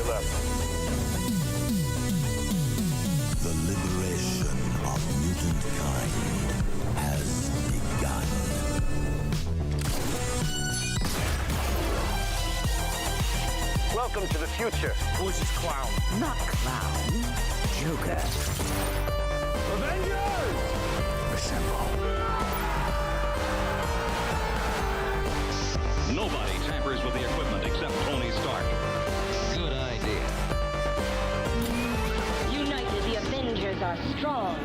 left. The liberation of mutant kind has begun. Welcome to the future. Who's this clown? Not clown, Joker. Avengers! Assemble. Nobody tampers with the equipment except Tony Stark. Good idea. United, the Avengers are strong.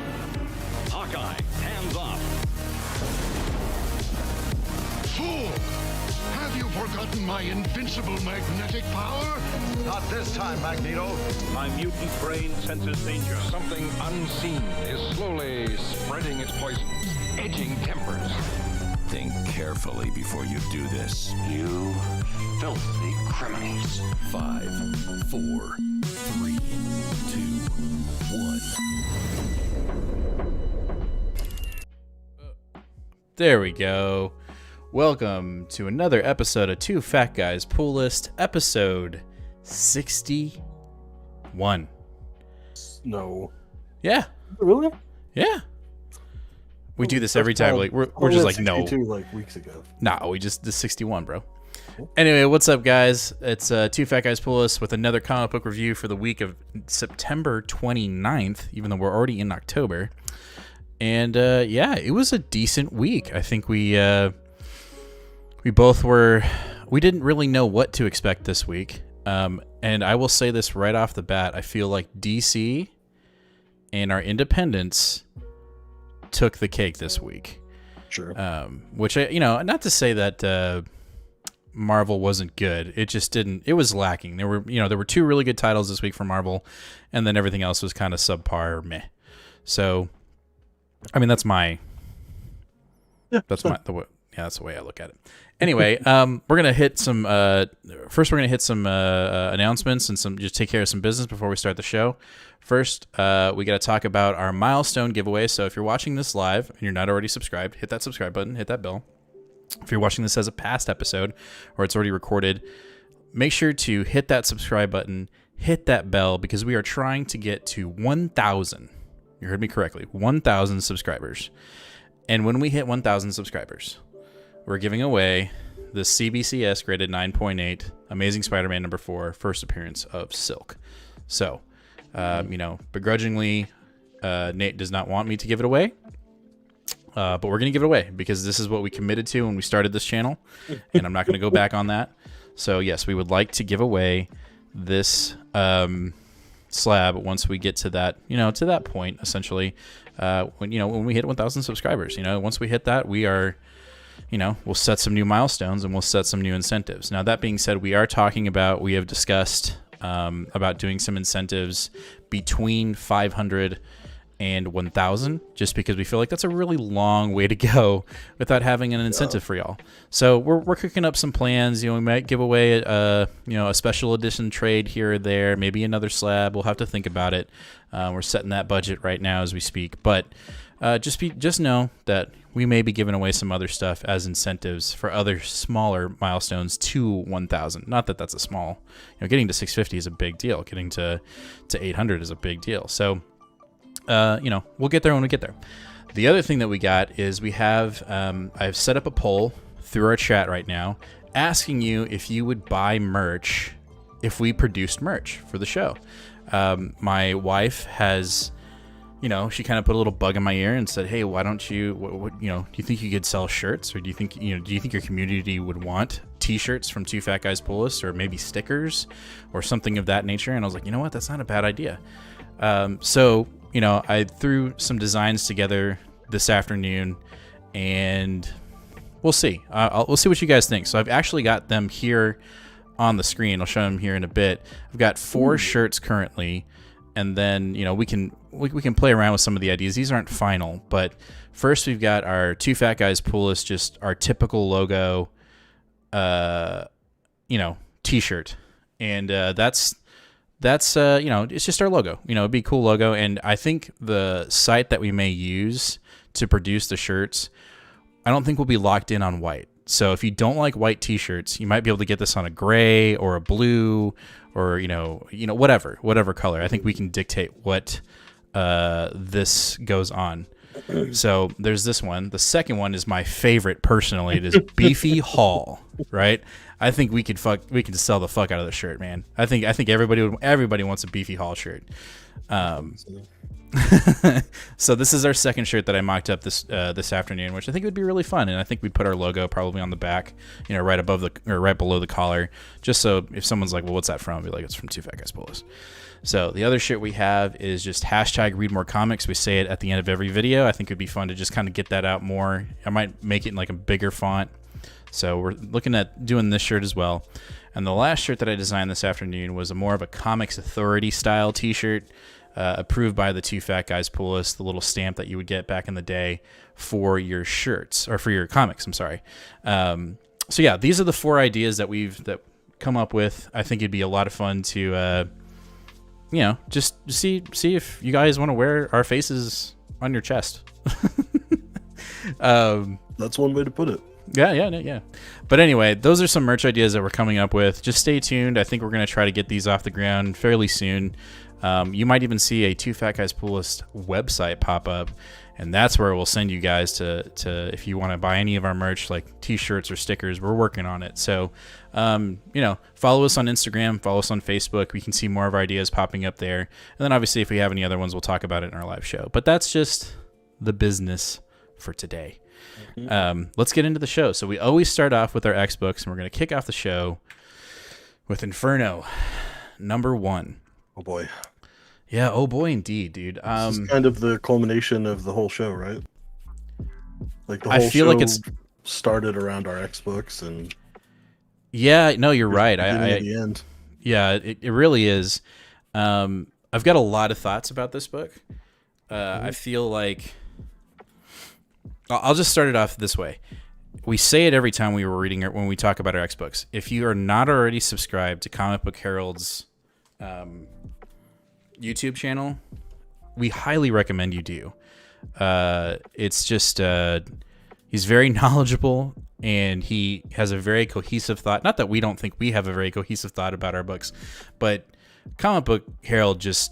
Hawkeye, hands off. Fool! Have you forgotten my invincible magnetic power? Not this time, Magneto. My mutant brain senses danger. Something unseen is slowly spreading its poison, edging tempers. Think carefully before you do this. You filthy criminals. 5, 4, 3, 2, 1. There we go. Welcome to another episode of Two Fat Guys Pool List, episode 61. No. Yeah. Really? Yeah. We do this every time. Like we're just like no. Like weeks ago. Nah, we just the 61, bro. Anyway, what's up, guys? It's Two Fat Guys Pool List with another comic book review for the week of September 29th, even though we're already in October. And yeah, it was a decent week. I think we both were. We didn't really know what to expect this week. And I will say this right off the bat. I feel like DC and our independents took the cake this week. Sure. Which not to say that Marvel wasn't good. It just didn't. It was lacking. There were two really good titles this week for Marvel, and then everything else was kind of subpar or meh. So, I mean, that's my. Yeah, that's my the way. Yeah, that's the way I look at it. Anyway, we're gonna hit some. First, we're gonna hit some announcements and just take care of some business before we start the show. First, we got to talk about our Milestone Giveaway. So, if you're watching this live and you're not already subscribed, hit that subscribe button, hit that bell. If you're watching this as a past episode or it's already recorded, make sure to hit that subscribe button, hit that bell, because we are trying to get to 1,000. You heard me correctly, 1,000 subscribers. And when we hit 1,000 subscribers, we're giving away the CBCS graded 9.8 Amazing Spider-Man number 4 first appearance of Silk. So, begrudgingly, Nate does not want me to give it away. But we're going to give it away because this is what we committed to when we started this channel, and I'm not going to go back on that. So, yes, we would like to give away this slab once we get to that, to that point, essentially, when we hit 1,000 subscribers. Once we hit that, we are, we'll set some new milestones and we'll set some new incentives. Now, that being said, we have discussed about doing some incentives between 500 and 1,000, just because we feel like that's a really long way to go without having an incentive for y'all. So we're cooking up some plans. We might give away a special edition trade here or there, maybe another slab. We'll have to think about it. We're setting that budget right now as we speak. But just know that we may be giving away some other stuff as incentives for other smaller milestones to 1,000. Not that that's a small. Getting to 650 is a big deal. Getting to 800 is a big deal. So. We'll get there when we get there. The other thing that we got is we have, I've set up a poll through our chat right now asking you if you would buy merch if we produced merch for the show. My wife has, she kind of put a little bug in my ear and said, hey, why don't you, do you think you could sell shirts, or do you think your community would want t-shirts from Two Fat Guys Pool List, or maybe stickers or something of that nature? And I was like, you know what, that's not a bad idea. So, I threw some designs together this afternoon, and we'll see. We'll see what you guys think. So I've actually got them here on the screen. I'll show them here in a bit. I've got 4 shirts currently, and then we can play around with some of the ideas. These aren't final, but first we've got our Two Fat Guys Pool List, just our typical logo, T-shirt, and that's it's just our logo. It'd be a cool logo. And I think the site that we may use to produce the shirts, I don't think we'll be locked in on white. So if you don't like white t-shirts, you might be able to get this on a gray or a blue or, whatever color. I think we can dictate what this goes on. So there's this one. The second one is my favorite personally. It is Beefy Hall, right? I think we could sell the fuck out of the shirt, man. I think everybody wants a Beefy Hall shirt. So this is our second shirt that I mocked up this afternoon, which I think would be really fun, and I think we'd put our logo probably on the back, right below the collar, just so if someone's like, "Well, what's that from?" I'll be like, "It's from Two Fat Guys Pull Us." So the other shirt we have is just #ReadMoreComics. We say it at the end of every video. I think it'd be fun to just kind of get that out more. I might make it in like a bigger font. So we're looking at doing this shirt as well. And the last shirt that I designed this afternoon was more of a Comics Authority style t-shirt, approved by the Two Fat Guys Pull Us, the little stamp that you would get back in the day for your shirts, or for your comics, I'm sorry. So yeah, these are the 4 ideas that we've come up with. I think it'd be a lot of fun to just see if you guys want to wear our faces on your chest. That's one way to put it. Yeah. But anyway, those are some merch ideas that we're coming up with. Just stay tuned. I think we're going to try to get these off the ground fairly soon. You might even see a Two Fat Guys Pull Us website pop up, and that's where we'll send you guys to if you want to buy any of our merch, like t-shirts or stickers. We're working on it. So, follow us on Instagram, follow us on Facebook. We can see more of our ideas popping up there. And then obviously if we have any other ones, we'll talk about it in our live show. But that's just the business for today. Let's get into the show. So we always start off with our X books, and we're going to kick off the show with Inferno #1. Oh boy. Yeah, oh boy indeed, dude. This is kind of the culmination of the whole show, right? Like the whole I feel show like it's started around our X books, and yeah, no, you're right. The end. Yeah, it really is. I've got a lot of thoughts about this book. I feel like I'll just start it off this way. We say it every time we were reading it when we talk about our X books. If you are not already subscribed to Comic Book Herald's YouTube channel, we highly recommend you do. It's just he's very knowledgeable, and he has a very cohesive thought. Not that we don't think we have a very cohesive thought about our books, but Comic Book Herald just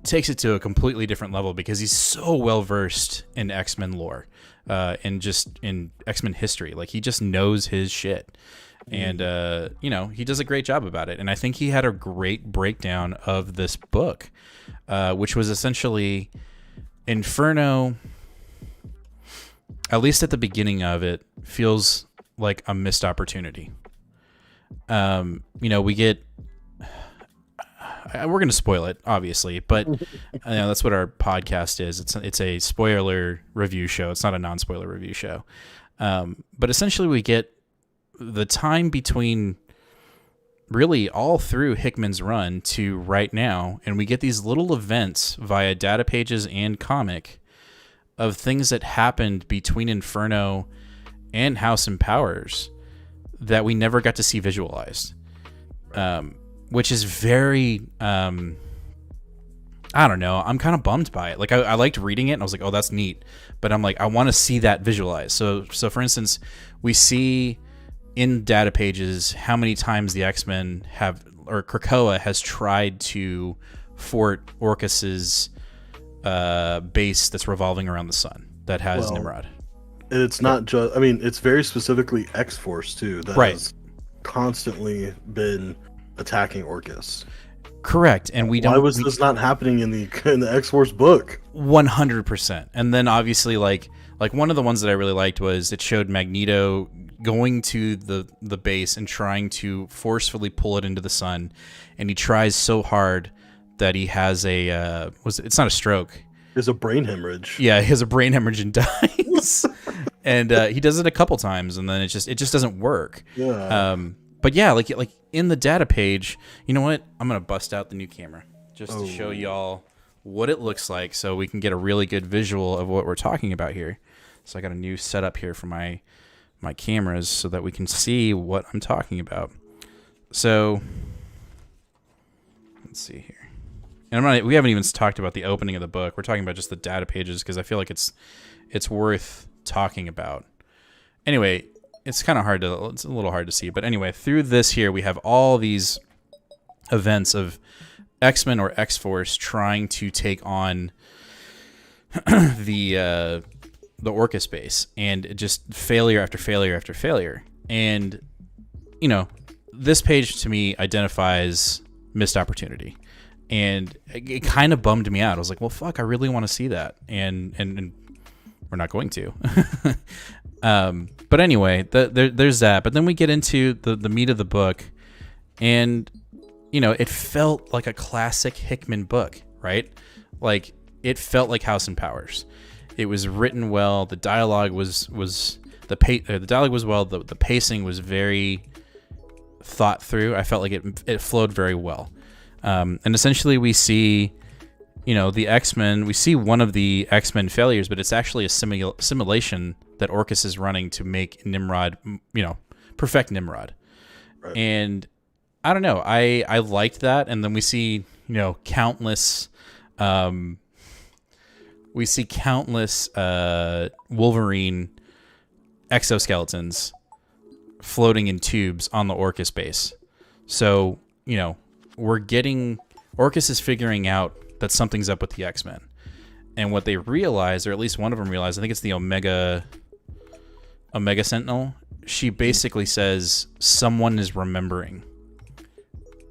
takes it to a completely different level because he's so well versed in X-Men lore, and just in X-Men history. Like, he just knows his shit. And, he does a great job about it. And I think he had a great breakdown of this book, which was essentially Inferno, at least at the beginning of it, feels like a missed opportunity. We get... we're going to spoil it, obviously, but that's what our podcast is. It's a spoiler review show. It's not a non-spoiler review show. But essentially we get the time between really all through Hickman's run to right now, and we get these little events via data pages and comic of things that happened between Inferno and House and Powers that we never got to see visualized. Which is very, I don't know. I'm kind of bummed by it. Like, I liked reading it, and I was like, oh, that's neat. But I'm like, I want to see that visualized. So for instance, we see in data pages how many times the X-Men have, or Krakoa has tried to fort Orcus's base that's revolving around the sun that has Nimrod. It's not just, it's very specifically X-Force, too, that has constantly been attacking Orcus. Correct. And we don't... Why was this not happening in the X-Force book? 100%. And then obviously, like one of the ones that I really liked was it showed Magneto going to the base and trying to forcefully pull it into the sun, and he tries so hard that he has it's not a stroke. It's a brain hemorrhage. Yeah, he has a brain hemorrhage and dies. And he does it a couple times, and then it just doesn't work. Yeah. But yeah, like in the data page, you know what? I'm gonna bust out the new camera just to show y'all what it looks like, so we can get a really good visual of what we're talking about here. So I got a new setup here for my cameras so that we can see what I'm talking about. So let's see here. And we haven't even talked about the opening of the book. We're talking about just the data pages because I feel like it's worth talking about. Anyway, it's kind of hard to, it's a little hard to see. But anyway, through this here, we have all these events of X-Men or X-Force trying to take on the Orcus base, and just failure after failure after failure. And, you know, this page to me identifies missed opportunity. And it kind of bummed me out. I was like, well, fuck, I really want to see that. And we're not going to. But anyway, there's that. But then we get into the meat of the book, and, you know, it felt like a classic Hickman book, right? Like, it felt like House and Powers. It was written well. The dialogue the dialogue was well. The pacing was very thought through. I felt like it flowed very well. And essentially we see, you know, the X-Men. We see one of the X-Men failures, but it's actually a simulation that Orcus is running to make Nimrod, you know, perfect Nimrod. Right. And I don't know. I liked that. And then we see, you know, countless Wolverine exoskeletons floating in tubes on the Orcus base. So, you know, Orcus is figuring out that something's up with the X-Men. And what they realize, or at least one of them realized, I think it's the Omega Sentinel, she basically says someone is remembering,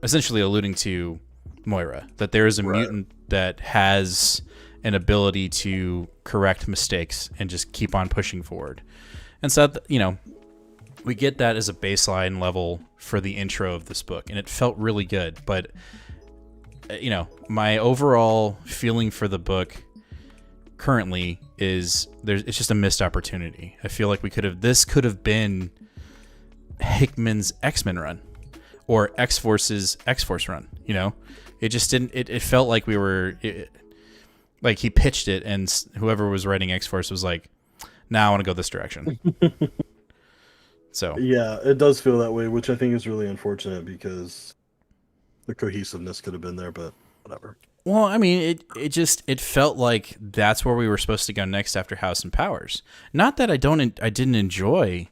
essentially alluding to Moira, that there is a mutant that has an ability to correct mistakes and just keep on pushing forward. And so, you know, we get that as a baseline level for the intro of this book, and it felt really good. But, you know, my overall feeling for the book currently is it's just a missed opportunity. I feel like this could have been Hickman's X-Men run, or X-Force's X-Force run. You know, it just didn't. It felt like like he pitched it, and whoever was writing X-Force was like, "Now I want to go this direction." So yeah, it does feel that way, which I think is really unfortunate because the cohesiveness could have been there, but whatever. Well, I mean, it felt like that's where we were supposed to go next after House and Powers. Not that I didn't enjoy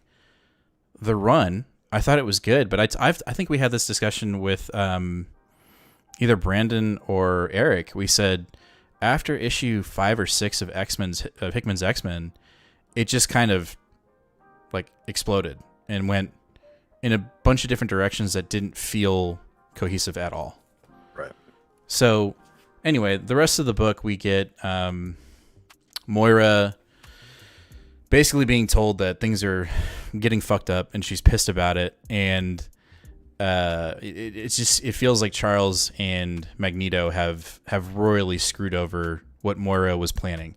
the run. I thought it was good, but I think we had this discussion with either Brandon or Eric. We said after issue 5 or 6 of Hickman's X-Men, it just kind of like exploded and went in a bunch of different directions that didn't feel cohesive at all. Right. So anyway, the rest of the book, we get Moira basically being told that things are getting fucked up, and she's pissed about it. And it feels like Charles and Magneto have royally screwed over what Moira was planning.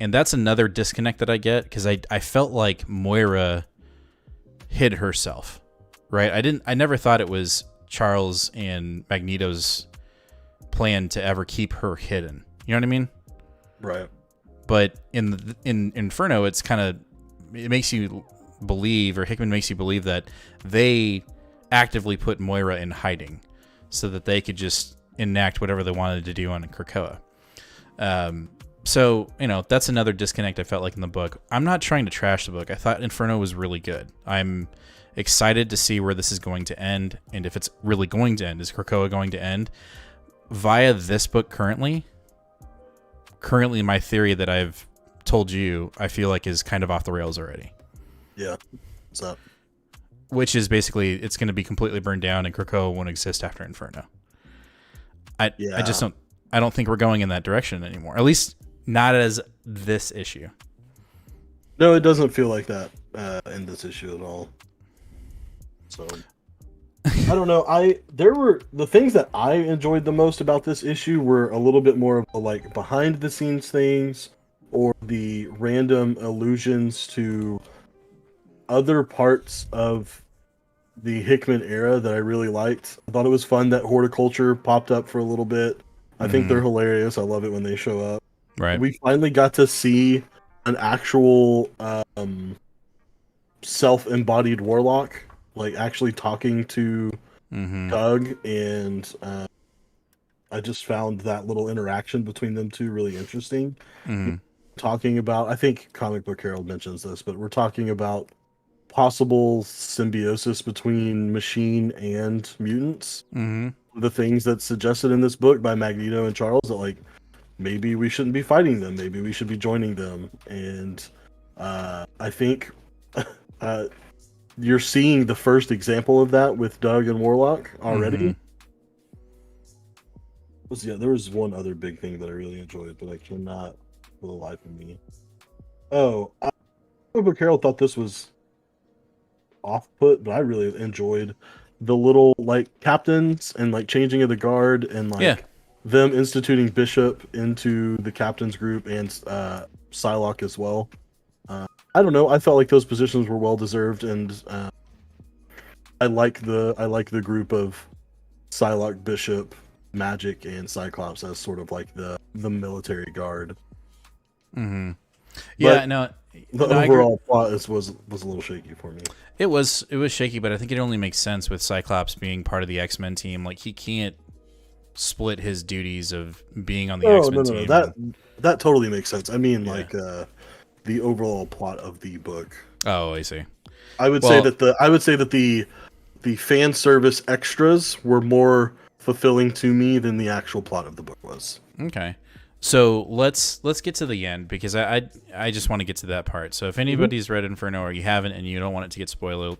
And that's another disconnect that I get, because I felt like Moira hid herself, right? I never thought it was Charles and Magneto's plan to ever keep her hidden. You know what I mean? Right. But in Inferno, it makes you believe, or Hickman makes you believe, that they actively put Moira in hiding so that they could just enact whatever they wanted to do on Krakoa. So, you know, that's another disconnect I felt like in the book. I'm not trying to trash the book. I thought Inferno was really good. I'm excited to see where this is going to end, and if it's really going to end. Is Krakoa going to end via this book currently? Currently, my theory that I've told you, I feel like is kind of off the rails already. Yeah. What's up? Which is basically, it's going to be completely burned down, and Krakoa won't exist after Inferno. I don't think we're going in that direction anymore. At least not as this issue. No, it doesn't feel like that in this issue at all. So I don't know. The things that I enjoyed the most about this issue were a little bit more of like behind the scenes things, or the random allusions to other parts of the Hickman era that I really liked. I thought it was fun that horticulture popped up for a little bit. I think they're hilarious. I love it when they show up. Right. We finally got to see an actual self-embodied warlock, like actually talking to Doug, and I just found that little interaction between them two really interesting. Talking about, I think Comic Book Herald mentions this, but we're talking about possible symbiosis between machine and mutants. Mm-hmm. The things that's suggested in this book by Magneto and Charles, that like maybe we shouldn't be fighting them, maybe we should be joining them, and I think you're seeing the first example of that with Doug and Warlock already. There was one other big thing that I really enjoyed, but I cannot for the life of me. Carol thought this was off-put, but I really enjoyed the little like captains and like changing of the guard and like them instituting Bishop into the captain's group and Psylocke as well. I don't know. I felt like those positions were well deserved, and I like the group of Psylocke, Bishop, Magic, and Cyclops as sort of like the military guard. Mm-hmm. Yeah, the overall plot was a little shaky for me. It was shaky, but I think it only makes sense with Cyclops being part of the X-Men team. Like, he can't split his duties of being on the X-Men team. That totally makes sense. I mean, like the overall plot of the book. Oh, I see. I would say that the fan service extras were more fulfilling to me than the actual plot of the book was. Okay. So let's get to the end, because I just want to get to that part. So if anybody's read Inferno or you haven't and you don't want it to get spoiled,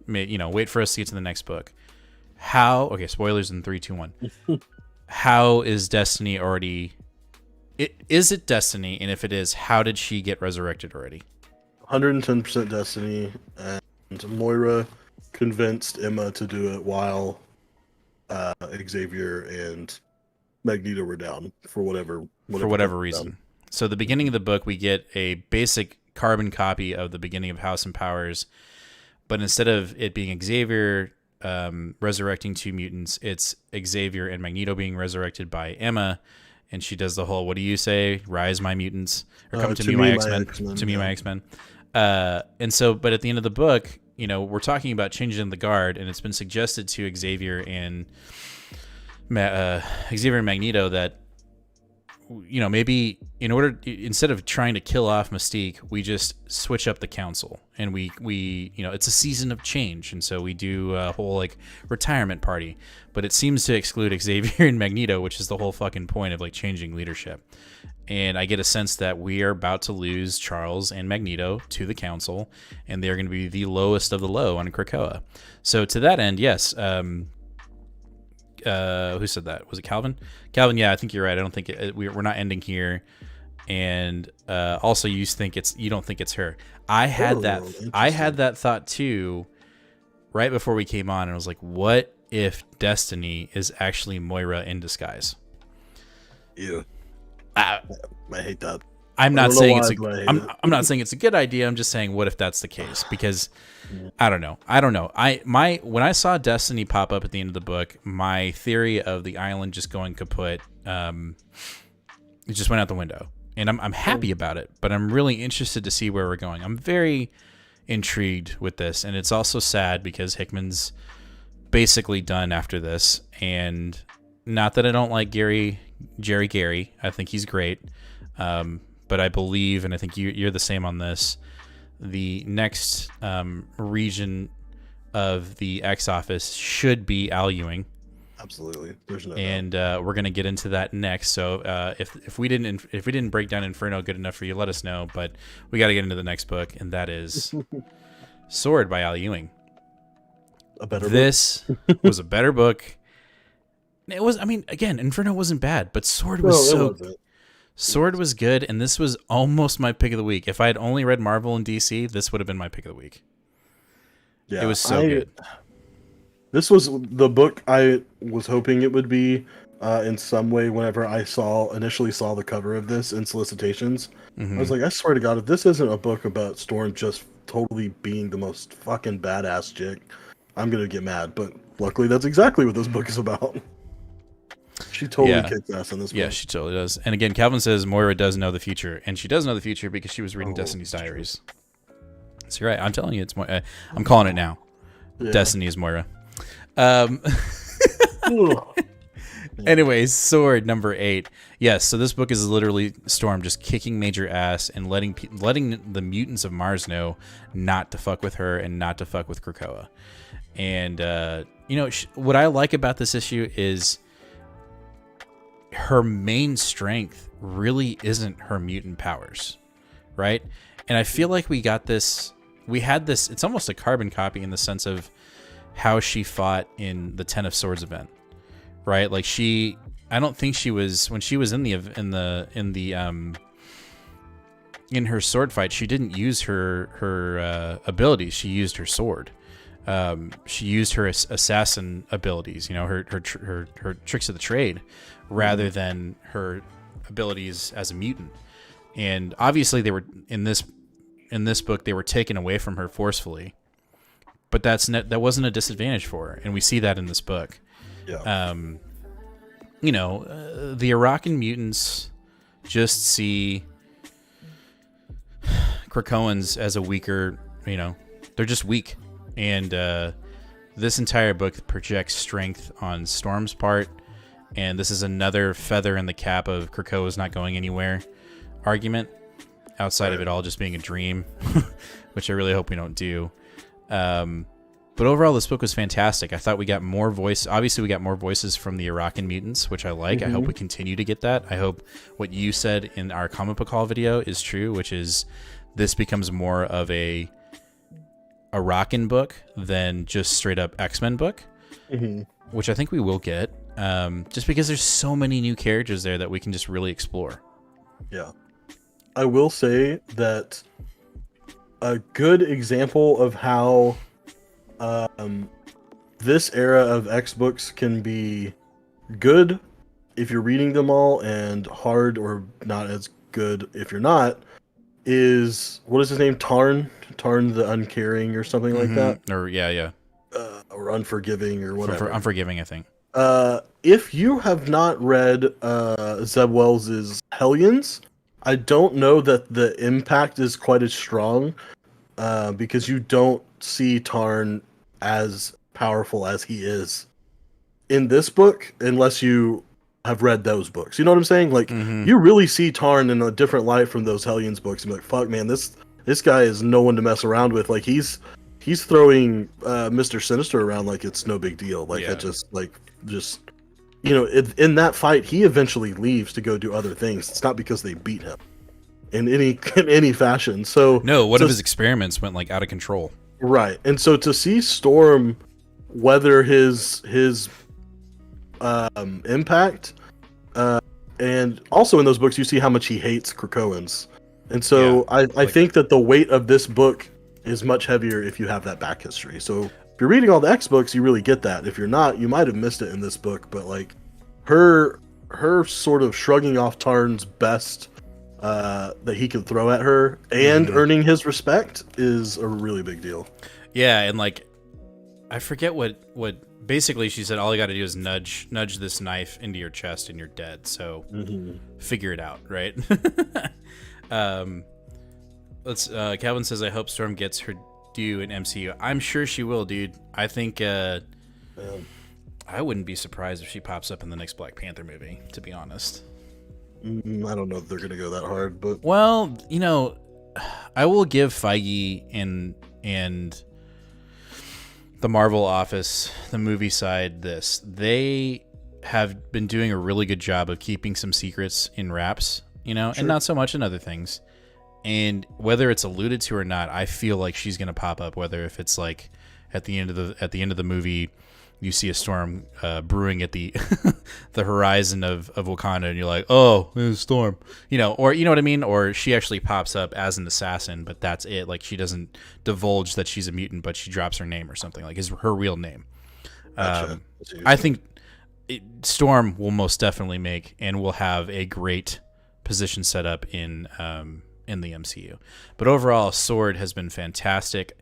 wait for us to get to the next book. Spoilers in 3, 2, 1. How is Destiny already? Is it Destiny? And if it is, how did she get resurrected already? 110% Destiny, and Moira convinced Emma to do it while Xavier and Magneto were down for whatever reason. So the beginning of the book, we get a basic carbon copy of the beginning of House and Powers, but instead of it being Xavier resurrecting 2 mutants, it's Xavier and Magneto being resurrected by Emma, and she does the whole, what do you say? Rise, my mutants, or come to me, my X-Men. To me, my X-Men. And so, but at the end of the book, we're talking about changing the guard, and it's been suggested to Xavier and Magneto that maybe instead of trying to kill off Mystique, we just switch up the council, and we it's a season of change, and so we do a whole like retirement party, but it seems to exclude Xavier and Magneto, which is the whole fucking point of like changing leadership. And I get a sense that we are about to lose Charles and Magneto to the council, and they're going to be the lowest of the low on Krakoa. So to that end, yes. Who said that? Was it Calvin? Calvin, yeah, I think you're right. I don't think we're not ending here. And also, you don't think it's her. I had that thought too, right before we came on, and I was like, what if Destiny is actually Moira in disguise? Ew. I hate that. I'm not saying it's a good idea. I'm just saying, what if that's the case? Because I don't know. When I saw Destiny pop up at the end of the book, my theory of the island just going kaput, it just went out the window. And I'm happy about it, but I'm really interested to see where we're going. I'm very intrigued with this, and it's also sad because Hickman's basically done after this. And not that I don't like Jerry Gary. I think he's great. But I believe, and I think you're the same on this, the next region of the X office should be Al Ewing. Absolutely, there's no and we're gonna get into that next. So if we didn't break down Inferno good enough for you, let us know. But we got to get into the next book, and that is Sword by Al Ewing. This was a better book. It was. I mean, again, Inferno wasn't bad, but Sword was Sword was good, and this was almost my pick of the week. If I had only read Marvel and DC, this would have been my pick of the week. Yeah, it was so good. This was the book I was hoping it would be in some way whenever I initially saw the cover of this in solicitations. I was like, I swear to God, if this isn't a book about Storm just totally being the most fucking badass chick, I'm going to get mad. But luckily, that's exactly what this book is about. She totally kicks ass in this book. Yeah, she totally does. And again, Calvin says Moira does know the future, and she does know the future because she was reading Destiny's Diaries. So you're right. I'm telling you, it's Moira. I'm calling it now. Yeah. Destiny is Moira. Anyways, Sword number 8. Yes, so this book is literally Storm just kicking major ass and letting the mutants of Mars know not to fuck with her and not to fuck with Krakoa. And what I like about this issue is her main strength really isn't her mutant powers, right? And I feel like we had this, it's almost a carbon copy in the sense of how she fought in the Ten of Swords event, right? Like I don't think she was, when she was in her sword fight, she didn't use her abilities. She used her sword. She used her assassin abilities, her tricks of the trade, rather than her abilities as a mutant. And obviously, they were in this book, they were taken away from her forcefully, but that wasn't a disadvantage for her, and we see that in this book. Yeah. The Arakan mutants just see Krakoans as a weaker, they're just weak. And this entire book projects strength on Storm's part, and this is another feather in the cap of Krakoa's not going anywhere argument, outside of it all just being a dream, which I really hope we don't do. But overall, this book was fantastic. I thought we got more voice. Obviously, we got more voices from the Arakan mutants, which I like. I hope we continue to get that. I hope what you said in our comic book haul video is true, which is this becomes more of a Arakan book than just straight up X-Men book, which I think we will get, just because there's so many new characters there that we can just really explore. Yeah. I will say that a good example of how this era of X books can be good if you're reading them all, and hard or not as good if you're not, is, what is his name? Tarn the Uncaring or something like that? Or or Unforgiving or whatever. Unforgiving, I think. If you have not read Zeb Wells' Hellions, I don't know that the impact is quite as strong, because you don't see Tarn as powerful as he is in this book, unless you have read those books. You know what I'm saying? Like, you really see Tarn in a different light from those Hellions books, and be like, fuck, man, this guy is no one to mess around with. Like, he's throwing Mr. Sinister around like it's no big deal. Like, in that fight, he eventually leaves to go do other things. It's not because they beat him in any fashion. So no, one of his experiments went like out of control. Right. And so to see Storm weather his impact, and also in those books you see how much he hates Krakoans. And so I think that the weight of this book is much heavier if you have that back history. So if you're reading all the X books, you really get that. If you're not, you might have missed it in this book. But like her sort of shrugging off Tarn's best that he could throw at her and earning his respect is a really big deal. Yeah, and like I forget what basically she said, all you got to do is nudge this knife into your chest and you're dead. So figure it out, right? Calvin says, I hope Storm gets her due in MCU. I'm sure she will, dude. I think I wouldn't be surprised if she pops up in the next Black Panther movie, to be honest. I don't know if they're gonna go that hard, but well, I will give Feige and the Marvel office, the movie side, this. They have been doing a really good job of keeping some secrets in wraps, and not so much in other things. And whether it's alluded to or not, I feel like she's gonna pop up. Whether if it's like at the end of the movie, you see a storm brewing at the the horizon of Wakanda, and you're like, oh, there's a storm, or you know what I mean, or she actually pops up as an assassin, but that's it. Like she doesn't divulge that she's a mutant, but she drops her name or something, like is her real name. Gotcha. I think Storm will most definitely make and will have a great position set up in the MCU. But overall, Sword has been fantastic,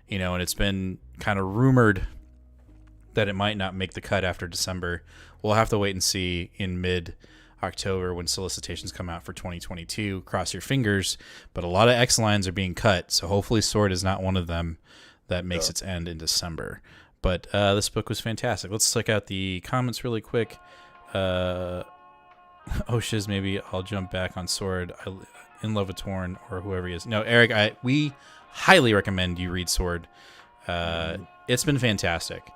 and it's been kind of rumored that it might not make the cut after December. We'll have to wait and see in mid-October when solicitations come out for 2022. Cross your fingers, but a lot of X lines are being cut, so hopefully Sword is not one of them that makes its end in December. But this book was fantastic. Let's check out the comments really quick. Shiz, maybe I'll jump back on Sword. In Love with Torn or whoever he is. No, Eric, we highly recommend you read Sword. It's been fantastic.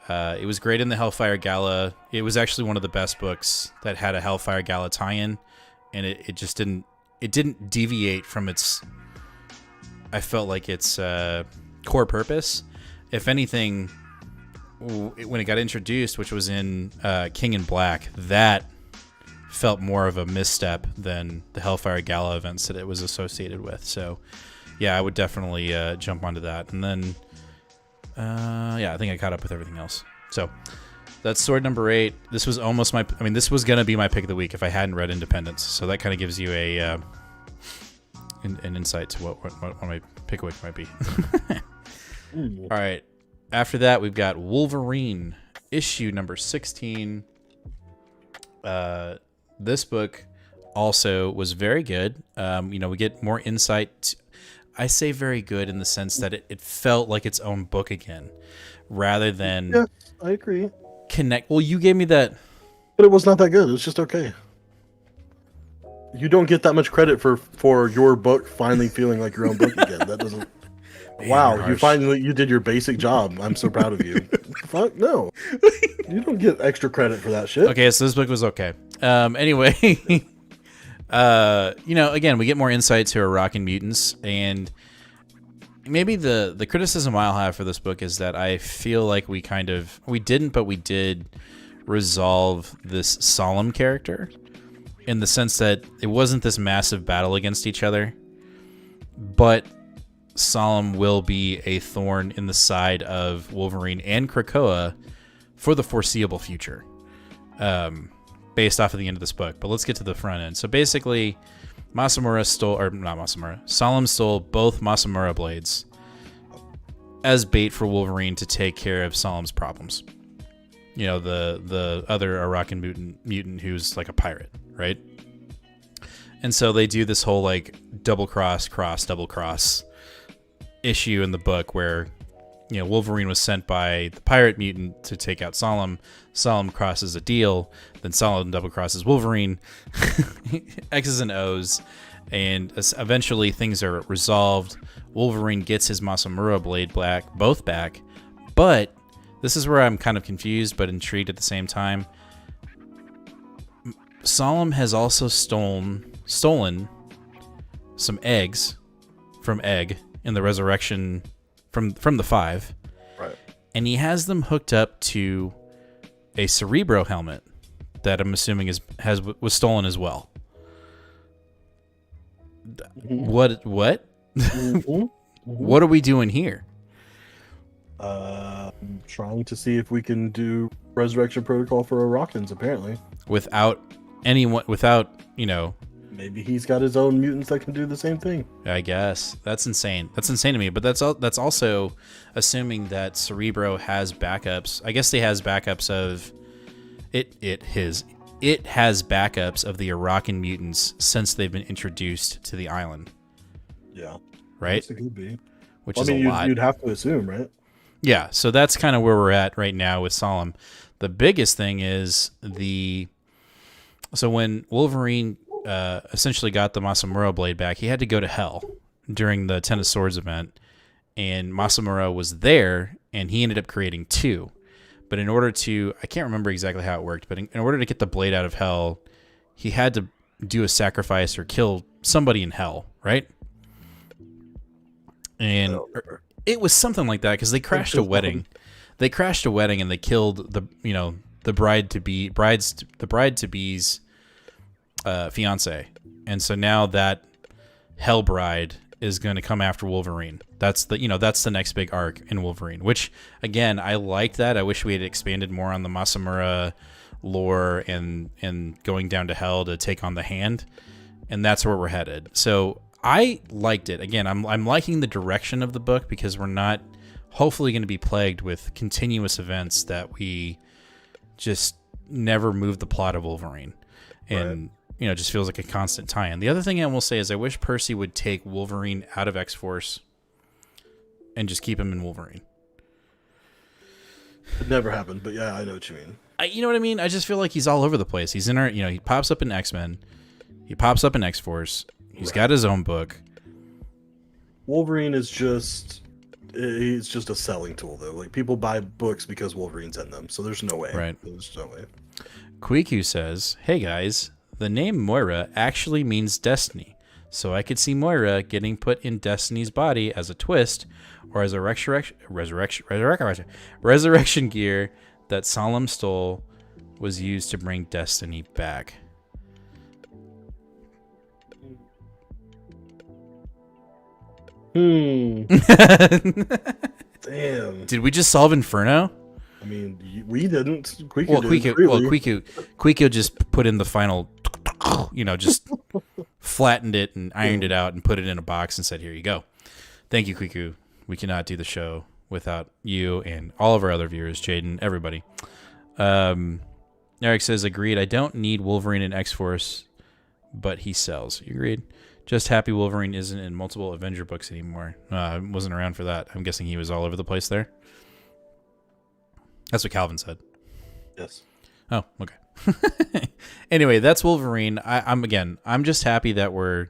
It was great in the Hellfire Gala. It was actually one of the best books that had a Hellfire Gala tie-in, and it just didn't deviate from its. I felt like its core purpose. If anything, when it got introduced, which was in King in Black, that felt more of a misstep than the Hellfire Gala events that it was associated with. So, yeah, I would definitely jump onto that. And then, I think I caught up with everything else. So, that's Sword number 8. This was almost this was going to be my pick of the week if I hadn't read Independence. So that kind of gives you an insight to what my pick of the week might be. All right. After that, we've got Wolverine, issue number 16. This book also was very good. We get more insight. I say very good in the sense that it felt like its own book again, rather than. Yeah, I agree. Connect. Well, you gave me that, but it was not that good. It was just okay. You don't get that much credit for your book finally feeling like your own book again. That doesn't. Man, wow, you did your basic job. I'm so proud of you. Fuck no, you don't get extra credit for that shit. Okay, so this book was okay. Anyway, again, we get more insight to Arakan mutants, and maybe the criticism I'll have for this book is that I feel like we did resolve this Solemn character in the sense that it wasn't this massive battle against each other, but Solemn will be a thorn in the side of Wolverine and Krakoa for the foreseeable future, based off of the end of this book. But let's get to the front end. So basically, Solemn stole both Masamura blades as bait for Wolverine to take care of Solemn's problems. The other Arakan mutant who's like a pirate, right? And so they do this whole like double cross issue in the book where Wolverine was sent by the pirate mutant to take out Solemn. Solemn crosses a deal, then Solemn double crosses Wolverine. X's and O's, and eventually things are resolved. Wolverine gets his Masamura blade both back, but this is where I'm kind of confused but intrigued at the same time. Solemn has also stolen some eggs from Egg in the resurrection from the 5, right? And he has them hooked up to a Cerebro helmet that I'm assuming was stolen as well. Mm-hmm. What? Mm-hmm. What are we doing here? Trying to see if we can do resurrection protocol for Arakans, apparently. Without maybe he's got his own mutants that can do the same thing. I guess. That's insane. That's insane to me. But that's also assuming that Cerebro has backups. I guess he has backups of it has backups of the Arakan mutants since they've been introduced to the island. Yeah. Right? It could be. Which is a lot. You'd have to assume, right? Yeah, so that's kind of where we're at right now with Solemn. The biggest thing is so when Wolverine essentially got the Masamura blade back, he had to go to Hell during the Ten of Swords event, and Masamura was there, and he ended up creating 2. But in order to, I can't remember exactly how it worked, but in order to get the blade out of Hell, he had to do a sacrifice or kill somebody in Hell, right? And it was something like that because they crashed a wedding. They crashed a wedding and they killed the bride to be's fiance, and so now that Hell bride is going to come after Wolverine. That's the next big arc in Wolverine. Which again, I liked that. I wish we had expanded more on the Masamura lore and going down to Hell to take on the Hand, and that's where we're headed. So I liked it. Again, I'm liking the direction of the book because we're not hopefully going to be plagued with continuous events that we just never move the plot of Wolverine, and it just feels like a constant tie-in. The other thing I will say is I wish Percy would take Wolverine out of X-Force and just keep him in Wolverine. It never happened, but yeah, I know what you mean. You know what I mean? I just feel like he's all over the place. He's in our, he pops up in X-Men. He pops up in X-Force. He's got his own book. Wolverine is he's just a selling tool, though. Like, people buy books because Wolverine's in them, so there's no way. Right. There's no way. Quiku says, "Hey guys, the name Moira actually means destiny, so I could see Moira getting put in Destiny's body as a twist, or as a resurrection gear that Solemn stole was used to bring Destiny back." Damn. Did we just solve Inferno? I mean, we didn't. Quiku Well, did, really. Quiku just put in the final, just flattened it and ironed it out and put it in a box and said, "Here you go. Thank you, Quiku. We cannot do the show without you and all of our other viewers, Jaden, everybody." Eric says, "Agreed. I don't need Wolverine in X-Force, but he sells." Agreed. Just happy Wolverine isn't in multiple Avenger books anymore. I wasn't around for that. I'm guessing he was all over the place there. That's what Calvin said. Yes. Oh, okay. Anyway, that's Wolverine. I'm just happy that we're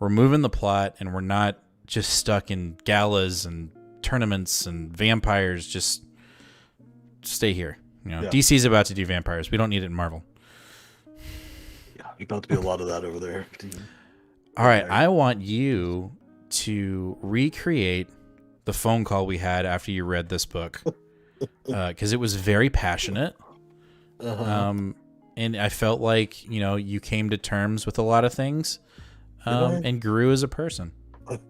moving the plot and we're not just stuck in galas and tournaments and vampires. Just stay here. DC's about to do vampires. We don't need it in Marvel. Yeah, about to be a lot of that over there. All right, I want you to recreate the phone call we had after you read this book, because it was very passionate. And I felt like you came to terms with a lot of things, and grew as a person.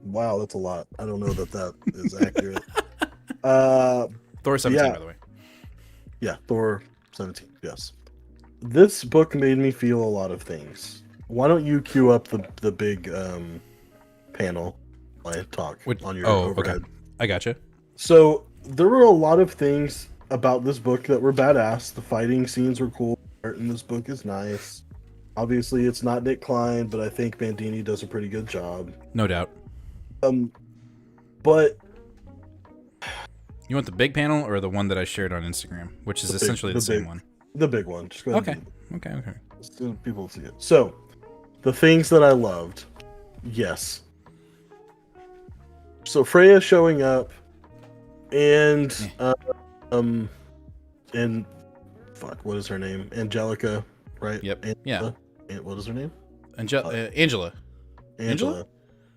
Wow, that's a lot. I don't know that is accurate. Thor 17, by the way. Yeah, Thor 17. Yes, this book made me feel a lot of things. Why don't you cue up the big panel I talk on your overhead? Okay. I gotcha. So there were a lot of things about this book that were badass. The fighting scenes were cool. Art in this book is nice. Obviously, it's not Nick Klein, but I think Bandini does a pretty good job. No doubt. But you want the big panel or the one that I shared on Instagram, which is essentially the same one? The big one. Just go ahead. Okay. So people see it. So, the things that I loved, yes. So Freya showing up, and and fuck, what is her name? Angelica, right? Yep. Angela? Yeah. And what is her name? Angela. Angela.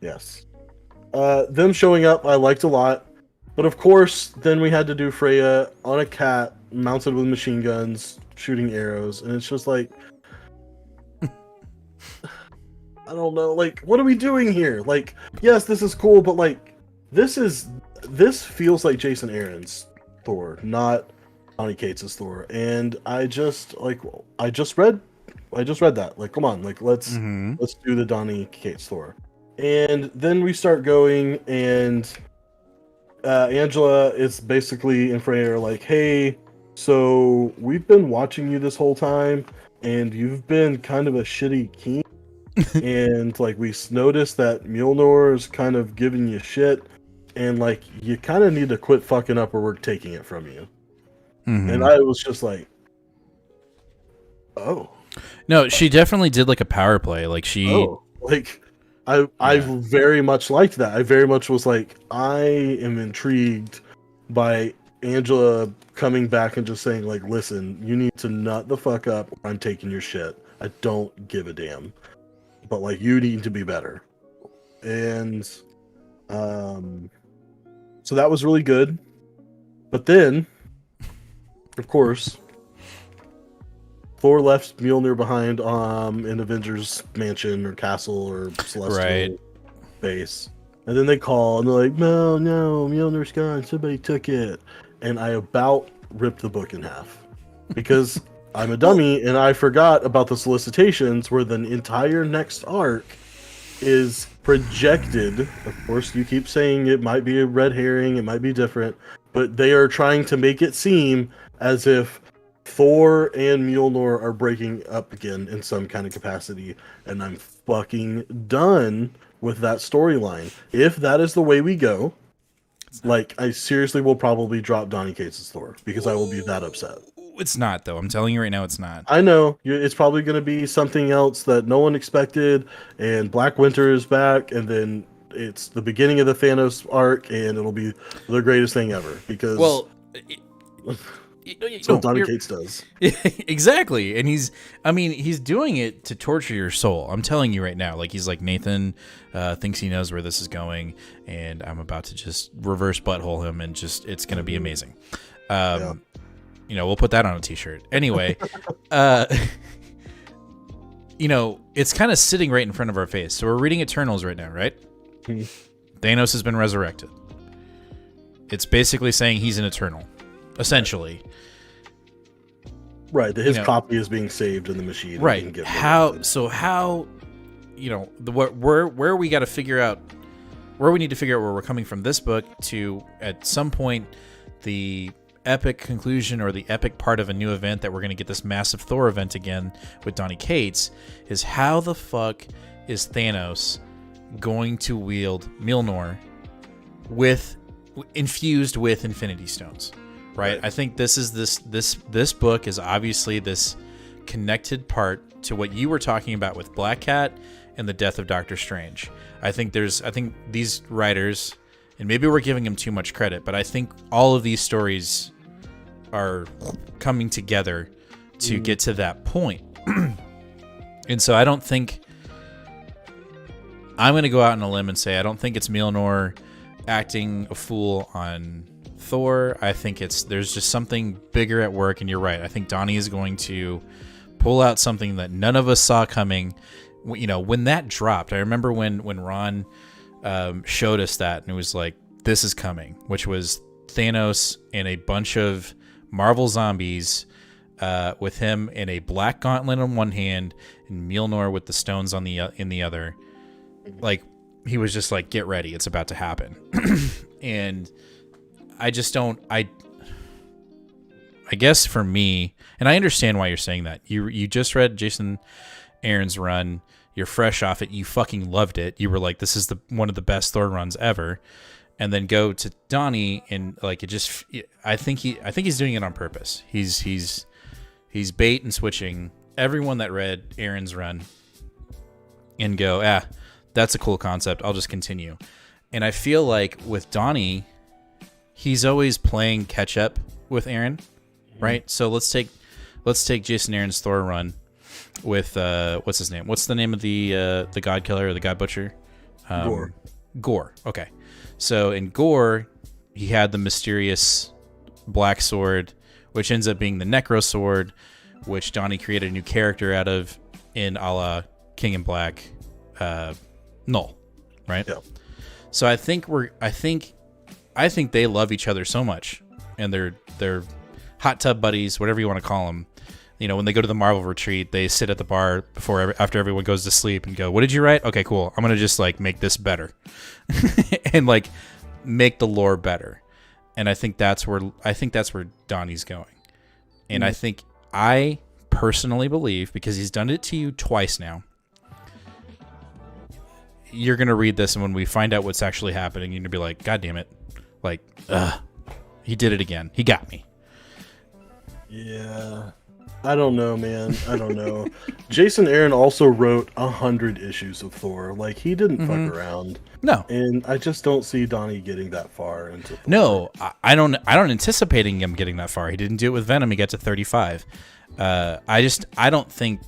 Yes. Them showing up, I liked a lot, but of course, then we had to do Freya on a cat, mounted with machine guns, shooting arrows, and it's just like, I don't know, like, what are we doing here? Like, yes, this is cool, but like, this feels like Jason Aaron's Thor, not Donny Cates' Thor, and I just read that. Like, come on, like, let's do the Donny Cates Thor. And then we start going, and Angela is basically and Freya are like, "Hey, so we've been watching you this whole time, and you've been kind of a shitty king, and like we noticed that Mjolnir is kind of giving you shit, and like you kind of need to quit fucking up, or we're taking it from you." And I was just like, "Oh." No, she definitely did like a power play. Like I very much liked that. I very much was like, I am intrigued by Angela coming back and just saying, like, listen, you need to nut the fuck up, or I'm taking your shit. I don't give a damn. But, like, you need to be better. And, so that was really good. But then, of course, Thor left Mjolnir behind in Avengers Mansion or Castle or Celestial base. And then they call and they're like, no, Mjolnir's gone. Somebody took it. And I about ripped the book in half. Because I'm a dummy and I forgot about the solicitations where the entire next arc is projected. Of course, you keep saying it might be a red herring, it might be different. But they are trying to make it seem as if Thor and Mjolnir are breaking up again in some kind of capacity, and I'm fucking done with that storyline. If that is the way we go, like, I seriously will probably drop Donny Cates' Thor, because I will be that upset. It's not, though. I'm telling you right now, it's not. I know it's probably going to be something else that no one expected, and Black Winter is back, and then it's the beginning of the Thanos arc, and it'll be the greatest thing ever because so Donny Cates does. Exactly, and he's doing it to torture your soul. I'm telling you right now, like he's like Nathan thinks he knows where this is going, and I'm about to just reverse butthole him, and just it's going to be amazing. We'll put that on a t-shirt. Anyway, it's kind of sitting right in front of our face. So we're reading Eternals right now, right? Thanos has been resurrected. It's basically saying he's an Eternal, essentially. Right, that his copy is being saved in the machine. Right. Where we got to figure out, where we need to figure out where we're coming from this book to, at some point, the epic conclusion or the epic part of a new event that we're going to get this massive Thor event again with Donny Cates, is how the fuck is Thanos going to wield Mjolnir infused with Infinity Stones, right? I think this book is obviously this connected part to what you were talking about with Black Cat and the death of Doctor Strange. I think these writers, and maybe we're giving them too much credit, but I think all of these stories are coming together to get to that point. And so I don't think, I'm going to go out on a limb and say I don't think it's Mjolnir acting a fool on Thor. I think there's just something bigger at work, and you're right. I think Donnie is going to pull out something that none of us saw coming. When that dropped, I remember when Ron showed us that, and it was like, this is coming, which was Thanos and a bunch of Marvel zombies with him in a black gauntlet on one hand and Mjolnir with the stones in the other. Like, he was just like, get ready, it's about to happen. And I just don't, I guess for me, and I understand why you're saying that. You just read Jason Aaron's run. You're fresh off it. You fucking loved it. You were like, this is one of the best Thor runs ever. And then go to Donnie, and like, it just, I think he's doing it on purpose. He's bait and switching everyone that read Aaron's run and go, that's a cool concept, I'll just continue. And I feel like with Donnie, he's always playing catch up with Aaron, right? So let's take Jason Aaron's Thor run with what's his name? What's the name of the God Killer or the God Butcher? Gore. Okay. So in Gore, he had the mysterious black sword, which ends up being the Necro sword, which Donnie created a new character out of in a la King in Black, Null, right? Yeah. So I think they love each other so much, and they're hot tub buddies, whatever you want to call them. When they go to the Marvel retreat, they sit at the bar after everyone goes to sleep and go, "What did you write? Okay, cool. I'm gonna just like make this better, and like make the lore better." And I think that's where Donnie's going. And I personally believe, because he's done it to you twice now, you're gonna read this, and when we find out what's actually happening, you're gonna be like, "God damn it! Like, he did it again. He got me." Yeah. I don't know, man. I don't know. Jason Aaron also wrote 100 issues of Thor. Like, he didn't fuck around. No. And I just don't see Donnie getting that far into Thor. No, I don't anticipating him getting that far. He didn't do it with Venom. He got to 35. I don't think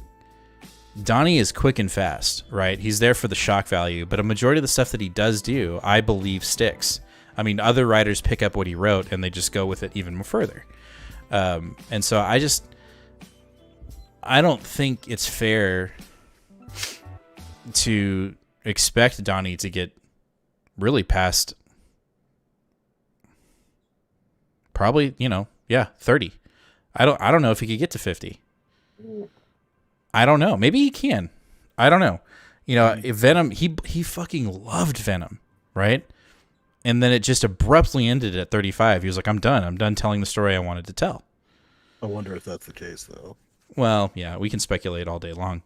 Donnie is quick and fast, right? He's there for the shock value, but a majority of the stuff that he does do, I believe, sticks. I mean, other writers pick up what he wrote and they just go with it even more further. And so I don't think it's fair to expect Donnie to get really past probably, 30. I don't know if he could get to 50. I don't know. Maybe he can. I don't know. Venom, he fucking loved Venom, right? And then it just abruptly ended at 35. He was like, I'm done. I'm done telling the story I wanted to tell. I wonder if that's the case, though. Well, yeah, we can speculate all day long.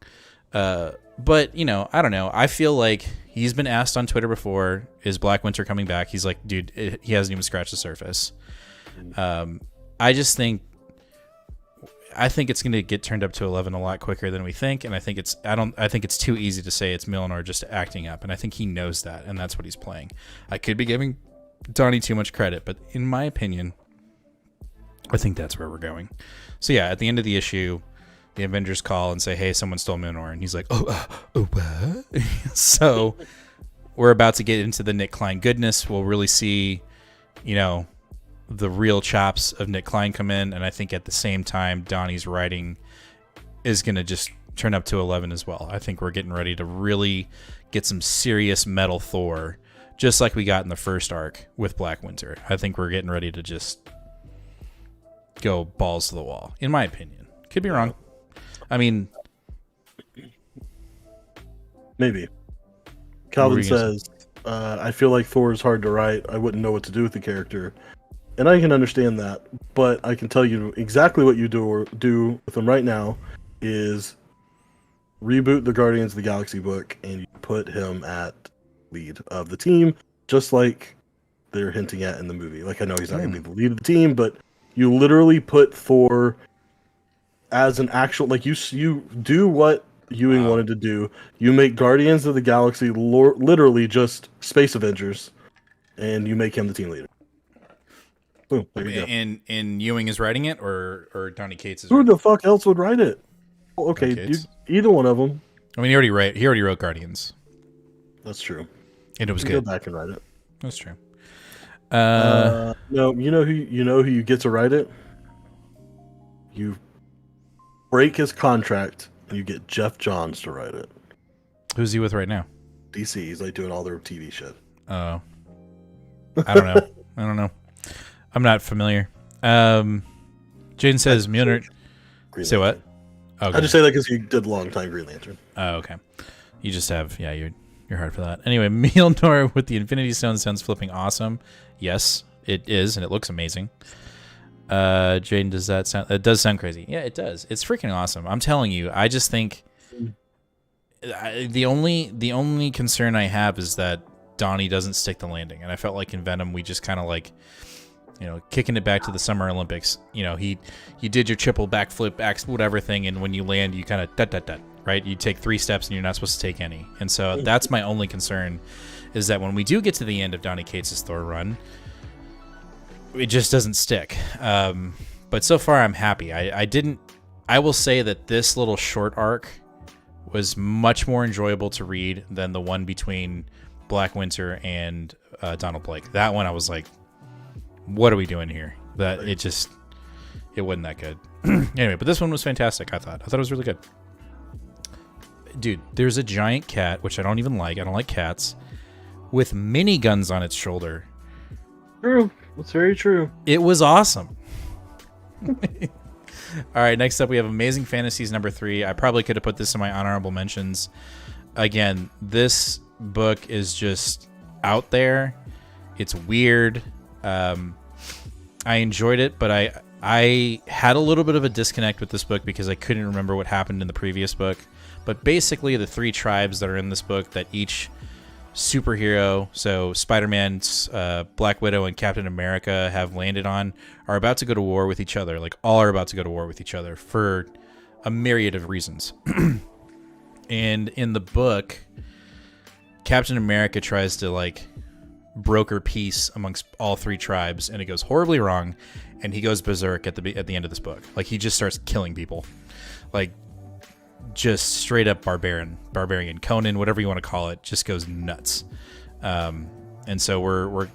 But, I don't know. I feel like he's been asked on Twitter before, is Black Winter coming back? He's like, dude, he hasn't even scratched the surface. I just think I think it's going to get turned up to 11 a lot quicker than we think, and I think it's too easy to say it's Milner just acting up, and I think he knows that, and that's what he's playing. I could be giving Donnie too much credit, but in my opinion, I think that's where we're going. So yeah, at the end of the issue, the Avengers call and say, "Hey, someone stole Milner," and he's like, "Oh, what?" So we're about to get into the Nick Klein goodness. We'll really see, the real chops of Nick Klein come in, and I think at the same time, Donnie's writing is going to just turn up to 11 as well. I think we're getting ready to really get some serious metal Thor, just like we got in the first arc with Black Winter. I think we're getting ready to just go balls to the wall, in my opinion. Could be wrong. I mean, maybe. Calvin says, I feel like Thor is hard to write. I wouldn't know what to do with the character. And I can understand that, but I can tell you exactly what you do with him right now is reboot the Guardians of the Galaxy book and you put him at lead of the team, just like they're hinting at in the movie. Like, I know he's not going to be the lead of the team, but you literally put Thor as an actual, like, you do what Ewing wanted to do. You make Guardians of the Galaxy literally just Space Avengers, and you make him the team leader. Boom, there you go. And Ewing is writing it, or Donny Cates is Who writing the fuck else would write it? Well, okay, either one of them. I mean, he already wrote Guardians. That's true. And it was good. good. Go back and write it. That's true. No, you know who you get to write it? You break his contract and you get Jeff Johns to write it. Who's he with right now? DC. He's like doing all their TV shit. Oh. I don't know. I'm not familiar. Jaden says Mjolnir. Say what? Okay. I just say that because you did a long time Green Lantern. Oh, okay. You just have, you're hard for that. Anyway, Mjolnir with the Infinity Stone sounds flipping awesome. Yes, it is, and it looks amazing. Jaden, does that sound? It does sound crazy. Yeah, it does. It's freaking awesome. I'm telling you. I just think the only concern I have is that Donnie doesn't stick the landing, and I felt like in Venom we just kind of like, kicking it back to the Summer Olympics. He did your triple backflip, whatever thing, and when you land, you kind of right? You take 3 steps and you're not supposed to take any. And so that's my only concern, is that when we do get to the end of Donny Cates' Thor run, it just doesn't stick. But so far I'm happy. I will say that this little short arc was much more enjoyable to read than the one between Black Winter and Donald Blake. That one I was like, what are we doing here? That it wasn't that good. Anyway, but this one was fantastic. I thought it was really good. Dude, there's a giant cat, which I don't even like. I don't like cats, with miniguns on its shoulder. True. That's very true. It was awesome. All right, next up we have Amazing Fantasies #3. I probably could have put this in my honorable mentions. Again, this book is just out there. It's weird. I enjoyed it, but I had a little bit of a disconnect with this book because I couldn't remember what happened in the previous book. But basically, the 3 tribes that are in this book that each superhero, so Spider-Man, Black Widow, and Captain America have landed on, are about to go to war with each other. Like, all are about to go to war with each other for a myriad of reasons. And in the book, Captain America tries to, broker peace amongst all 3 tribes, and it goes horribly wrong, and he goes berserk at the end of this book. Like, he just starts killing people. Like, just straight up barbarian Conan, whatever you want to call it, just goes nuts. And so we're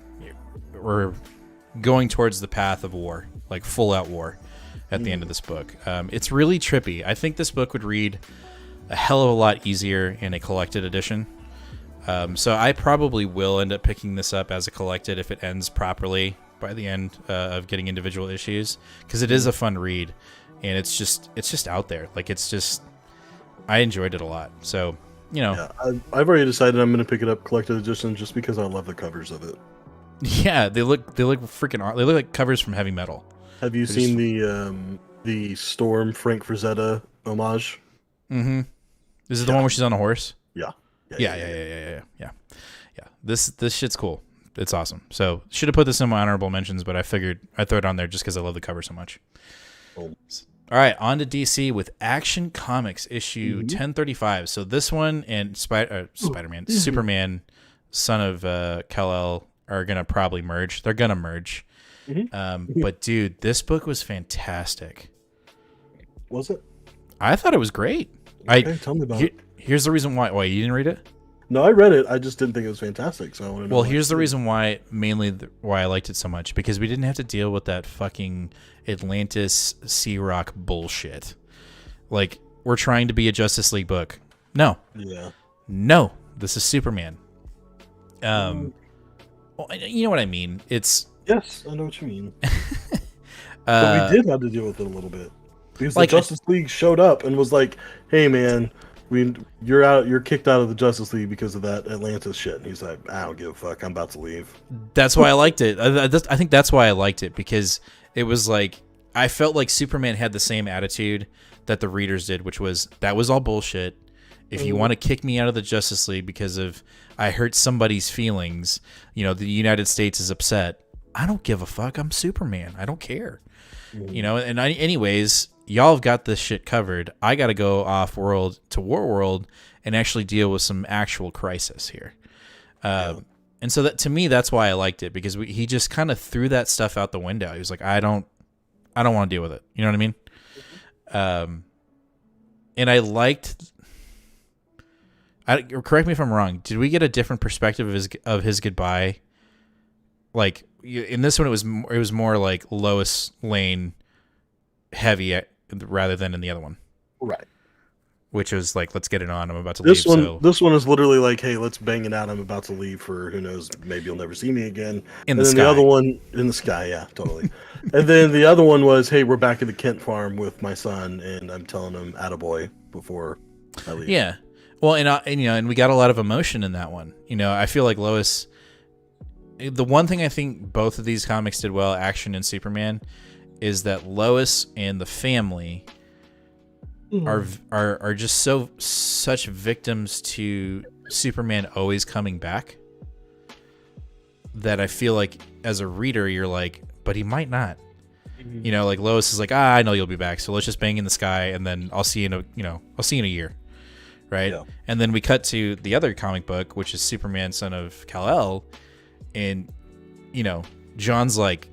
going towards the path of war, like full out war at the end of this book. It's really trippy. I think this book would read a hell of a lot easier in a collected edition. So I probably will end up picking this up as a collected if it ends properly by the end of getting individual issues, because it is a fun read, and it's just out there. Like, I enjoyed it a lot. So, Yeah, I've already decided I'm going to pick it up collected edition just because I love the covers of it. Yeah, they look freaking. They look like covers from Heavy Metal. Have you seen the Storm Frank Frazetta homage? Mm-hmm. Is it the one where she's on a horse? Yeah. Yeah. This shit's cool. It's awesome. So should have put this in my honorable mentions, but I figured I'd throw it on there just because I love the cover so much. Oh. All right, on to DC with Action Comics issue 1035. So this one and Spider-Man, Superman, son of Kal-El, are gonna probably merge. They're gonna merge. But dude, this book was fantastic. Was it? I thought it was great. Okay, tell me about it. Here's the reason why. Why, you didn't read it? No, I read it. I just didn't think it was fantastic. So I want to know. Well, here's the reason why. Mainly why I liked it so much, because we didn't have to deal with that fucking Atlantis Sea Rock bullshit. Like, we're trying to be a Justice League book. No. Yeah. No. This is Superman. Well, you know what I mean. It's yes, I know what you mean. But we did have to deal with it a little bit because like the Justice League showed up and was like, "Hey, man, you're kicked out of the Justice League because of that Atlantis shit." And he's like, "I don't give a fuck. I'm about to leave." That's why I liked it. I think that's why I liked it, because it was like, I felt like Superman had the same attitude that the readers did, which was, that was all bullshit. If you want to kick me out of the Justice League because of I hurt somebody's feelings, you know, the United States is upset. I don't give a fuck. I'm Superman. I don't care. You know, and anyways, y'all have got this shit covered. I got to go off world to War World and actually deal with some actual crisis here. And so that, to me, that's why I liked it, because he just kind of threw that stuff out the window. He was like, I don't want to deal with it. You know what I mean? And I liked. Correct me if I'm wrong. Did we get a different perspective of his goodbye? Like in this one, it was more like Lois Lane heavy rather than in the other one, right? Which was like, let's get it on. I'm about to leave. This one is literally like, hey, let's bang it out. I'm about to leave for who knows. Maybe you'll never see me again. And then the other one in the sky, yeah, totally. And then the other one was, hey, we're back at the Kent farm with my son, and I'm telling him attaboy before I leave. Yeah. Well, and we got a lot of emotion in that one. You know, I feel like Lois. The one thing I think both of these comics did well, Action and Superman, is that Lois and the family are just such victims to Superman always coming back, that I feel like as a reader you're like, but he might not. You know, like Lois is like, I know you'll be back, so let's just bang in the sky, and then I'll see you in a year. Right? Yeah. And then we cut to the other comic book, which is Superman, son of Kal-El, and, you know, John's like,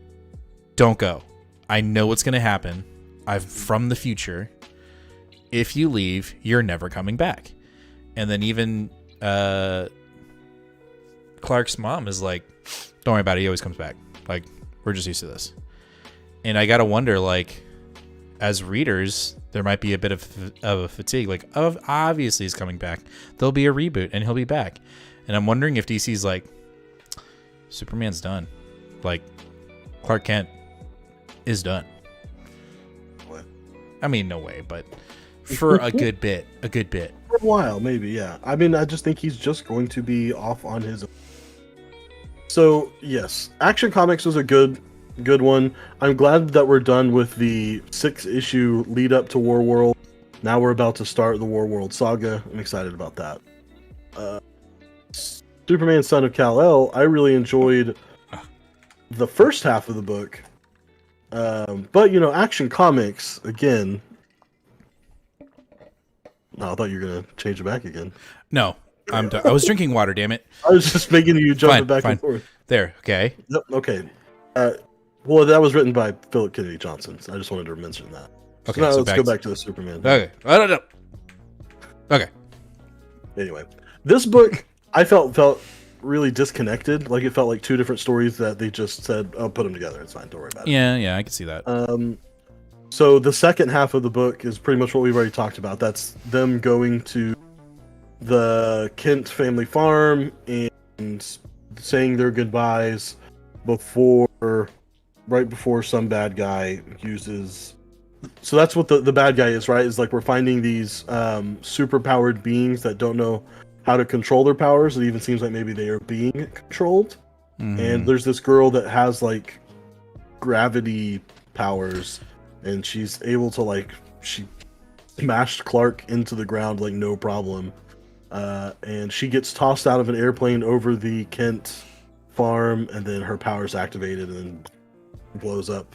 don't go. I know what's going to happen. I'm from the future. If you leave, you're never coming back. And then even Clark's mom is like, don't worry about it. He always comes back. Like, we're just used to this. And I got to wonder, like, as readers, there might be a bit of a fatigue. Like, obviously he's coming back. There'll be a reboot and he'll be back. And I'm wondering if DC's like, Superman's done. Like, Clark Kent is done. What? I mean, no way, but for a good bit. For a while, maybe, yeah. I mean, I just think he's just going to be off on his own. So, yes, Action Comics was a good one. I'm glad that we're done with the 6-issue lead up to War World. Now we're about to start the War World saga. I'm excited about that. Superman, son of Kal-El, I really enjoyed the first half of the book. But, you know, Action Comics, again... No, I thought you were going to change it back again. No, I'm done. I was drinking water, damn it. I was just making you jump back and forth. There, okay. Yep, okay. Well, that was written by Philip Kennedy Johnson, so I just wanted to mention that. Okay, so now let's go back to the Superman. Okay. I don't know. Okay. Anyway, this book I felt really disconnected. Like, it felt like two different stories that they just said, "Oh, put them together. It's fine. Don't worry about it." Yeah, I can see that. So the second half of the book is pretty much what we've already talked about. That's them going to the Kent family farm and saying their goodbyes right before some bad guy uses. So that's what the bad guy is, right? Is like, we're finding these super powered beings that don't know how to control their powers. It even seems like maybe they are being controlled. Mm-hmm. And there's this girl that has like gravity powers, and she's able to, like, she smashed Clark into the ground like no problem. And she gets tossed out of an airplane over the Kent farm, and then her powers activated and blows up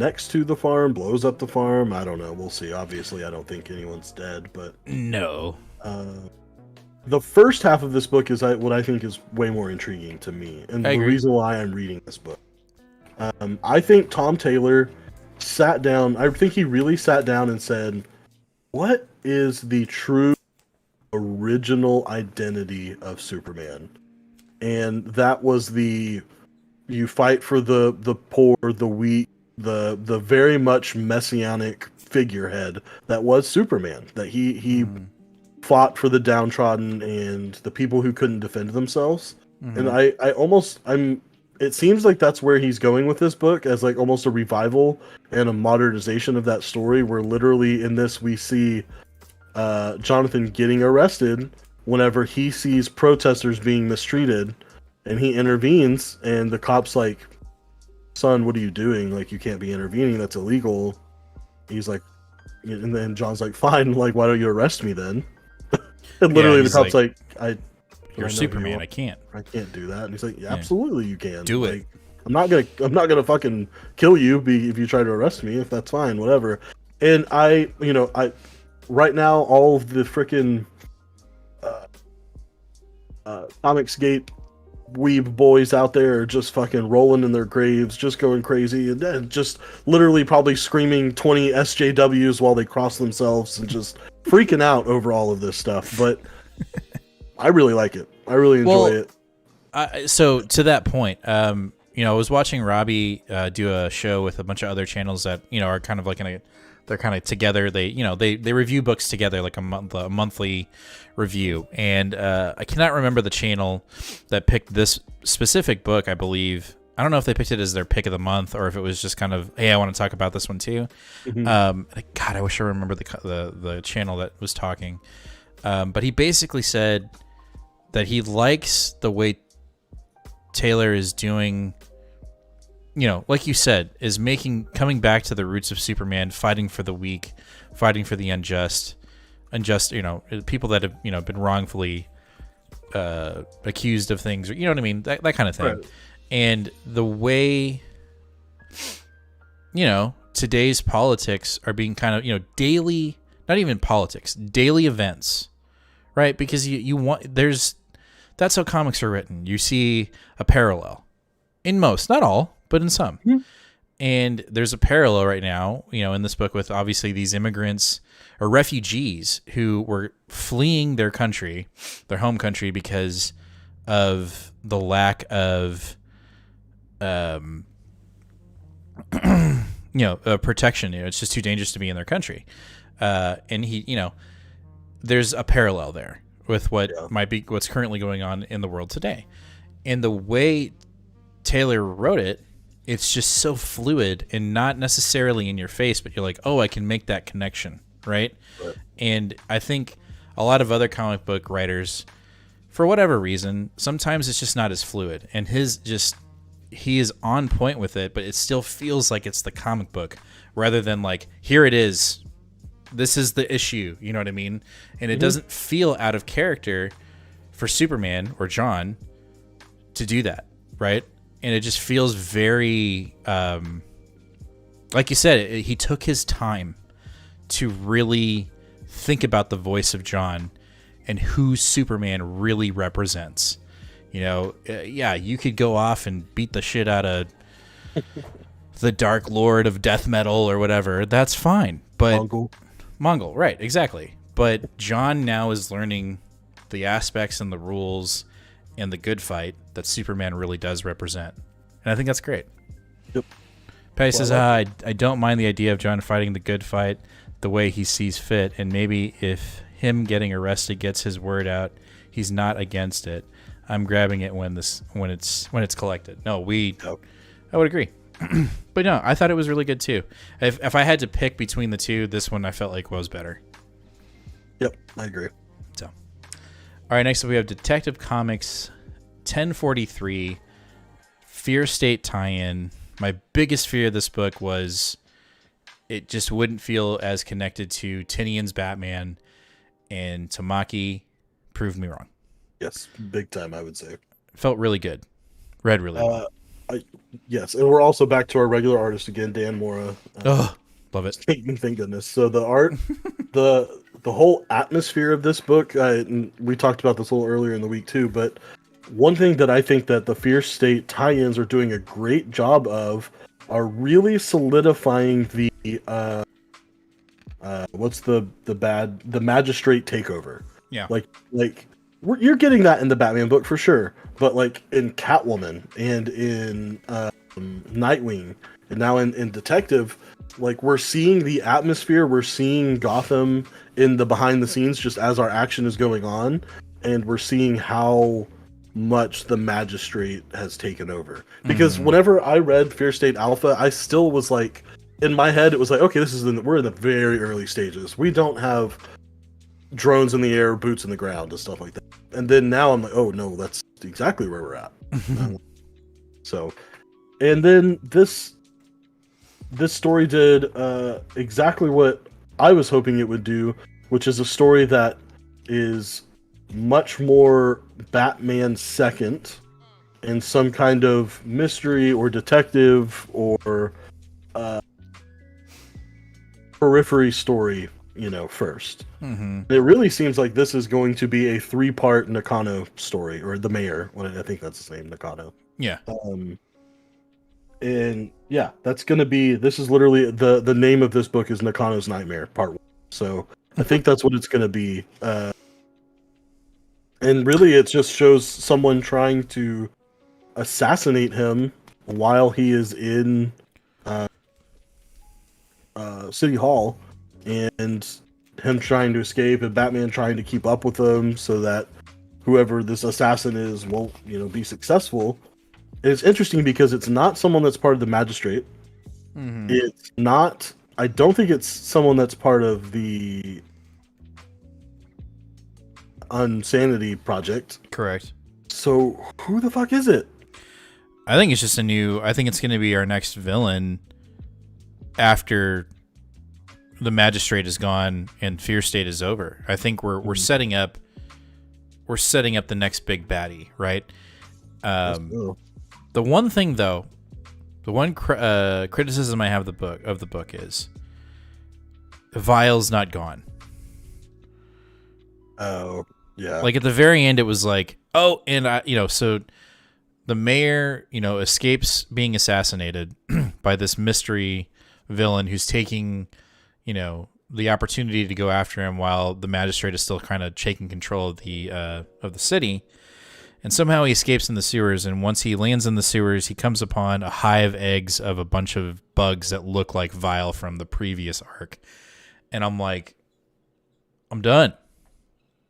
next to the farm, blows up the farm. I don't know. We'll see. Obviously, I don't think anyone's dead, but No. The first half of this book is what I think is way more intriguing to me, and the reason why I'm reading this book. I think Tom Taylor sat down. I think he really sat down and said, "What is the true original identity of Superman?" And that was you fight for the poor, the weak, the very much messianic figurehead that was Superman. That he fought for the downtrodden and the people who couldn't defend themselves. And it seems like that's where he's going with this book, as like almost a revival and a modernization of that story, where literally in this we see Jonathan getting arrested whenever he sees protesters being mistreated, and he intervenes, and the cop's like, "Son, what are you doing? Like, you can't be intervening, that's illegal." He's like, and then John's like, "Fine, like, why don't you arrest me then?" And literally the cop's like, "You're Superman, I can't do that." And he's like, "Yeah, absolutely you can. Do like, it. I'm not gonna fucking kill you if you try to arrest me, if that's fine, whatever." And I right now, all of the freaking Comicsgate weeb boys out there are just fucking rolling in their graves, just going crazy, and then just literally probably screaming 20 SJWs while they cross themselves and just freaking out over all of this stuff. But I really like it. I really enjoy it. So to that point, I was watching Robbie do a show with a bunch of other channels that are kind of like they're kind of together. They they review books together, like a monthly review. And I cannot remember the channel that picked this specific book. I believe, I don't know if they picked it as their pick of the month or if it was just kind of, hey, I want to talk about this one too. God, I wish I remember the channel that was talking. But he basically said that he likes the way Taylor is doing, like you said, is coming back to the roots of Superman, fighting for the weak, fighting for the unjust, people that have, been wrongfully accused of things, or, you know what I mean? That kind of thing. Right. And the way, today's politics are being kind of, daily, not even politics, daily events, right? Because you want, that's how comics are written. You see a parallel in most, not all, but in some. Mm-hmm. And there's a parallel right now, in this book with obviously these immigrants or refugees who were fleeing their country, their home country, because of the lack of, protection. It's just too dangerous to be in their country. And there's a parallel there with what's currently going on in the world today. And the way Taylor wrote it, it's just so fluid and not necessarily in your face, but you're like, oh, I can make that connection, right? And I think a lot of other comic book writers, for whatever reason, sometimes it's just not as fluid. And he is on point with it, but it still feels like it's the comic book rather than like, here it is. This is the issue, you know what I mean? And it doesn't feel out of character for Superman or John to do that, right? And it just feels very, like you said, he took his time to really think about the voice of John and who Superman really represents. You could go off and beat the shit out of the Dark Lord of death metal or whatever. That's fine. But Mongol, right, exactly. But John now is learning the aspects and the rules and the good fight that Superman really does represent. And I think that's great. Yep. Patty says, I don't mind the idea of John fighting the good fight the way he sees fit, and maybe if him getting arrested gets his word out, he's not against it. I'm grabbing it when it's collected. I would agree. But no, I thought it was really good too. If I had to pick between the two, this one I felt like was better. Yep, I agree. So, all right, next up we have Detective Comics 1043 Fear State tie-in. My biggest fear of this book was it just wouldn't feel as connected to Tinian's Batman, and Tamaki proved me wrong. Yes, big time, I would say. Felt really good. Read really well. Yes, and we're also back to our regular artist again, Dan Mora. Oh, love it. Thank goodness. So the art, the whole atmosphere of this book, and we talked about this a little earlier in the week too, but one thing that I think that the Fierce State tie-ins are doing a great job of are really solidifying the what's the magistrate takeover. Yeah. Like you're getting that in the Batman book for sure, but like in Catwoman and in Nightwing and now in Detective, like we're seeing the atmosphere, we're seeing Gotham in the behind the scenes just as our action is going on, and we're seeing how much the magistrate has taken over. Because whenever I read Fear State Alpha, I still was like, in my head, it was like, okay, we're in the very early stages. We don't have drones in the air, boots in the ground, and stuff like that. And then now I'm like, oh no, that's exactly where we're at. So, and then this story did exactly what I was hoping it would do, which is a story that is much more Batman second and some kind of mystery or detective or periphery story, first. It really seems like this is going to be a 3-part Nakano story, or the mayor. I think that's his name, Nakano. Yeah. And yeah, this is literally the name of this book is Nakano's Nightmare Part 1. So I think that's what it's going to be. And really, it just shows someone trying to assassinate him while he is in City Hall, and him trying to escape, and Batman trying to keep up with him so that whoever this assassin is won't, be successful. And it's interesting because it's not someone that's part of the magistrate. It's not. I don't think it's someone that's part of the Unsanity Project. Correct. So who the fuck is it? I think it's just I think it's going to be our next villain after the magistrate is gone and Fear State is over. I think we're setting up the next big baddie, right? The one thing though, the one criticism I have of the book is Vile's not gone. Oh, yeah. Like at the very end, it was like, oh, and so the mayor, escapes being assassinated by this mystery villain who's taking, the opportunity to go after him while the magistrate is still kind of taking control of the city. And somehow he escapes in the sewers, and once he lands in the sewers, he comes upon a hive eggs of a bunch of bugs that look like Vile from the previous arc. And I'm like, I'm done.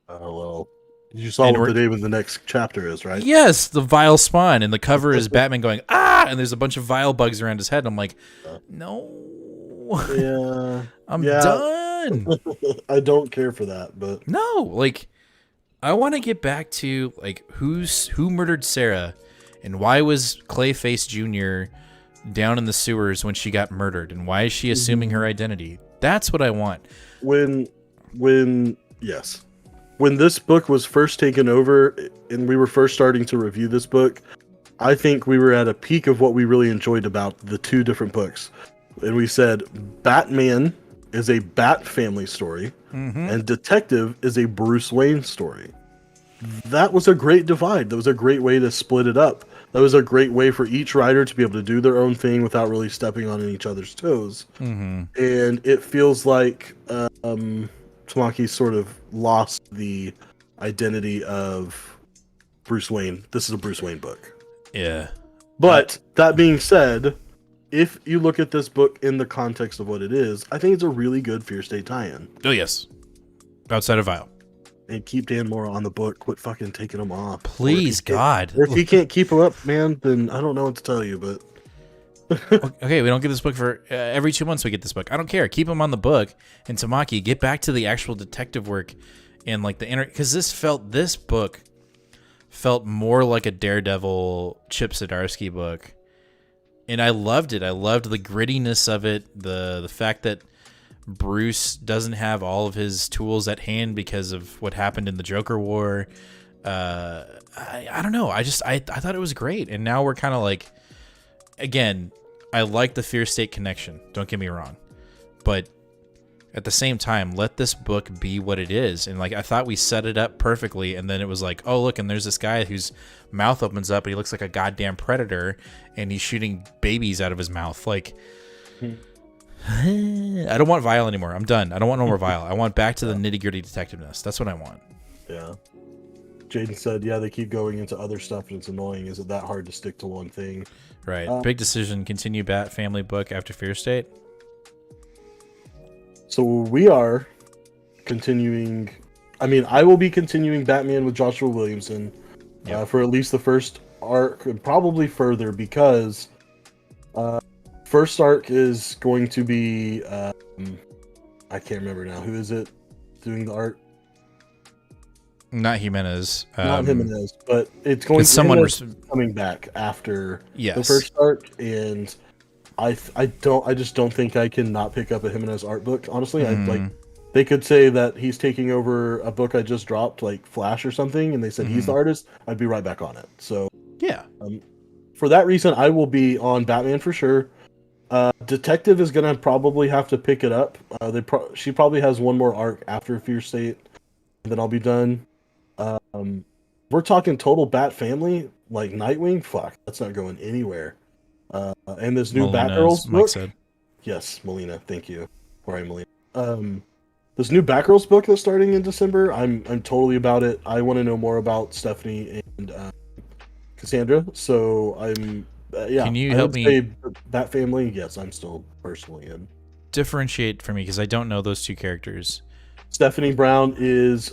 Oh, well, you saw what the name of the next chapter is, right? Yes, the Vile spawn, and the cover is Batman going, ah, and there's a bunch of Vile bugs around his head. I'm like, no. Yeah. I'm done. I don't care for that, but no, like, I want to get back to like who murdered Sarah, and why was Clayface Jr. down in the sewers when she got murdered, and why is she assuming her identity? That's what I want. When this book was first taken over and we were first starting to review this book, I think we were at a peak of what we really enjoyed about the two different books. And we said Batman is a Bat family story, and Detective is a Bruce Wayne story. That was a great divide. That was a great way to split it up. That was a great way for each writer to be able to do their own thing without really stepping on each other's toes. And it feels like Tamaki sort of lost the identity of Bruce Wayne. This is a Bruce Wayne book. Yeah. But that being said, if you look at this book in the context of what it is, I think it's a really good Fear State tie-in. Oh, yes. Outside of Vile. And keep Dan Mora on the book. Quit fucking taking him off. Please, God. Or if you can't keep him up, man, then I don't know what to tell you, but... Okay, we don't get this book for... every 2 months we get this book. I don't care. Keep him on the book. And Tamaki, get back to the actual detective work and like the inner... Because this book felt more like a Daredevil Chip Zdarsky book. And I loved it. I loved the grittiness of it. The fact that Bruce doesn't have all of his tools at hand because of what happened in the Joker War. I don't know. I thought it was great. And now we're kind of like again, I like the Fear State connection. Don't get me wrong, but at the same time, let this book be what it is. And like, I thought we set it up perfectly, and then it was like, oh look, and there's this guy whose mouth opens up, and he looks like a goddamn predator, and he's shooting babies out of his mouth. Like, I don't want Vile anymore. I'm done. I don't want no more Vile. I want back to the nitty gritty detectiveness. That's what I want. Yeah. Jaden said, yeah, they keep going into other stuff, and it's annoying. Is it that hard to stick to one thing? Right. Big decision. Continue Bat family book after Fear State. So we are continuing. I mean, I will be continuing Batman with Joshua Williamson for at least the first arc, and probably further, because first arc is going to be I can't remember now. Who is it doing the art? Not Jimenez. Not Jimenez, but it's going to someone coming back after yes. the first arc, and I just don't think I can not pick up a Jimenez art book. Honestly, they could say that he's taking over a book I just dropped, like Flash or something, and they said he's the artist. I'd be right back on it. So yeah, for that reason, I will be on Batman for sure. Detective is gonna probably have to pick it up. She probably has one more arc after Fear State, and then I'll be done. We're talking total Bat family, like Nightwing. Fuck, that's not going anywhere. And this new Batgirls book. Said. Yes, Melina. Thank you. Sorry, Melina. This new Batgirls book that's starting in December. I'm totally about it. I want to know more about Stephanie and Cassandra. So I'm. Yeah. Can you help me? Bat family. Yes, I'm still personally in. Differentiate for me because I don't know those two characters. Stephanie Brown is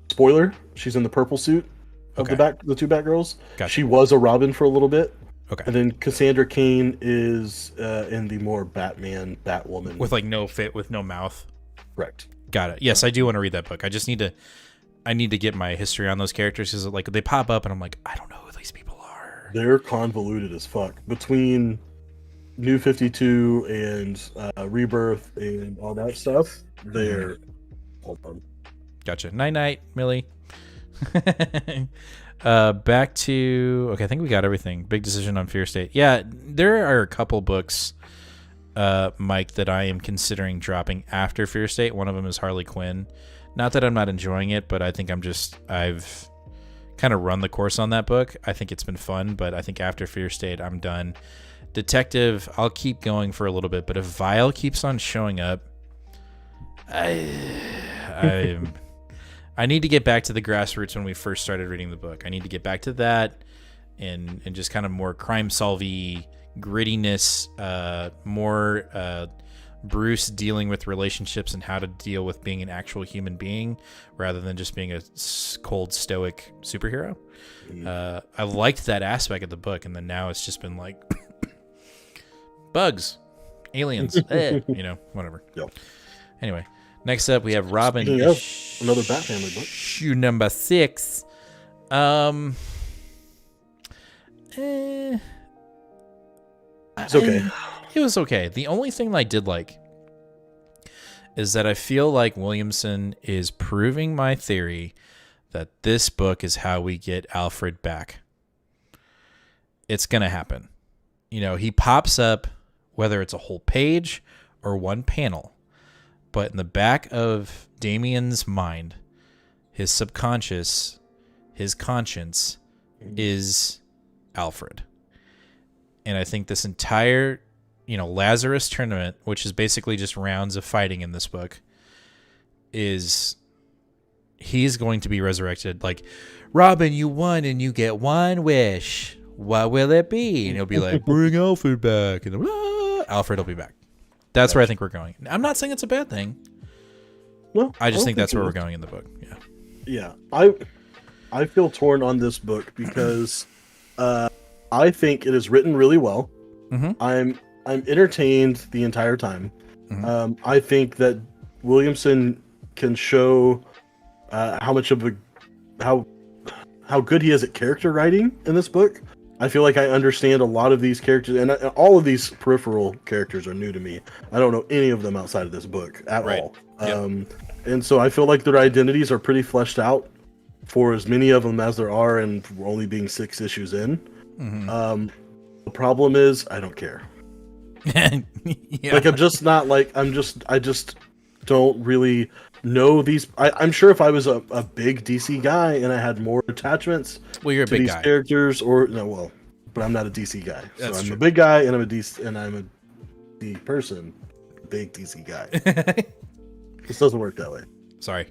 spoiler. She's in the purple suit of the two Batgirls. Gotcha. She was a Robin for a little bit. Okay. And then Cassandra Cain is in the more Batman, Batwoman. With like no fit, with no mouth. Correct. Got it. Yes, I do want to read that book. I just need to get my history on those characters because like they pop up and I'm like, I don't know who these people are. They're convoluted as fuck. Between New 52 and Rebirth and all that stuff, they're... Hold on. Gotcha. Night, Millie. Back to... Okay, I think we got everything. Big decision on Fear State. Yeah, there are a couple books, Mike, that I am considering dropping after Fear State. One of them is Harley Quinn. Not that I'm not enjoying it, but I think I've kind of run the course on that book. I think it's been fun, but I think after Fear State, I'm done. Detective, I'll keep going for a little bit, but if Vile keeps on showing up, I need to get back to the grassroots when we first started reading the book. I need to get back to that and just kind of more crime-solvey grittiness, more Bruce dealing with relationships and how to deal with being an actual human being rather than just being a cold, stoic superhero. I liked that aspect of the book, and then now it's just been like bugs, aliens, whatever. Yep. Anyway, next up we have Robin. Another Bat family book. Issue number 6. It's okay. It was okay. The only thing that I did like is that I feel like Williamson is proving my theory that this book is how we get Alfred back. It's going to happen. He pops up, whether it's a whole page or one panel, but in the back of Damian's mind, his subconscious, his conscience is Alfred. And I think this entire, Lazarus tournament, which is basically just rounds of fighting in this book, he's going to be resurrected. Like, Robin, you won and you get one wish. What will it be? And he'll be like, bring Alfred back. And Alfred will be back. That's where I think we're going. I'm not saying it's a bad thing. No, I just think that's where we're going in the book. Yeah. Yeah. I feel torn on this book because I think it is written really well. Mm-hmm. I'm entertained the entire time. Mm-hmm. I think that Williamson can show how good he is at character writing in this book. I feel like I understand a lot of these characters, and all of these peripheral characters are new to me. I don't know any of them outside of this book at all. Yep. And so I feel like their identities are pretty fleshed out for as many of them as there are, and we're only being 6 issues in. Mm-hmm. The problem is I don't care. Yeah. Like I'm just not like I just don't really know these. I'm sure if I was a big DC guy and I had more attachments Well, you're a to big these guy. characters, or no, well, but I'm not a DC guy. That's so I'm true. a big guy and I'm a DC person, big DC guy. This doesn't work that way. Sorry.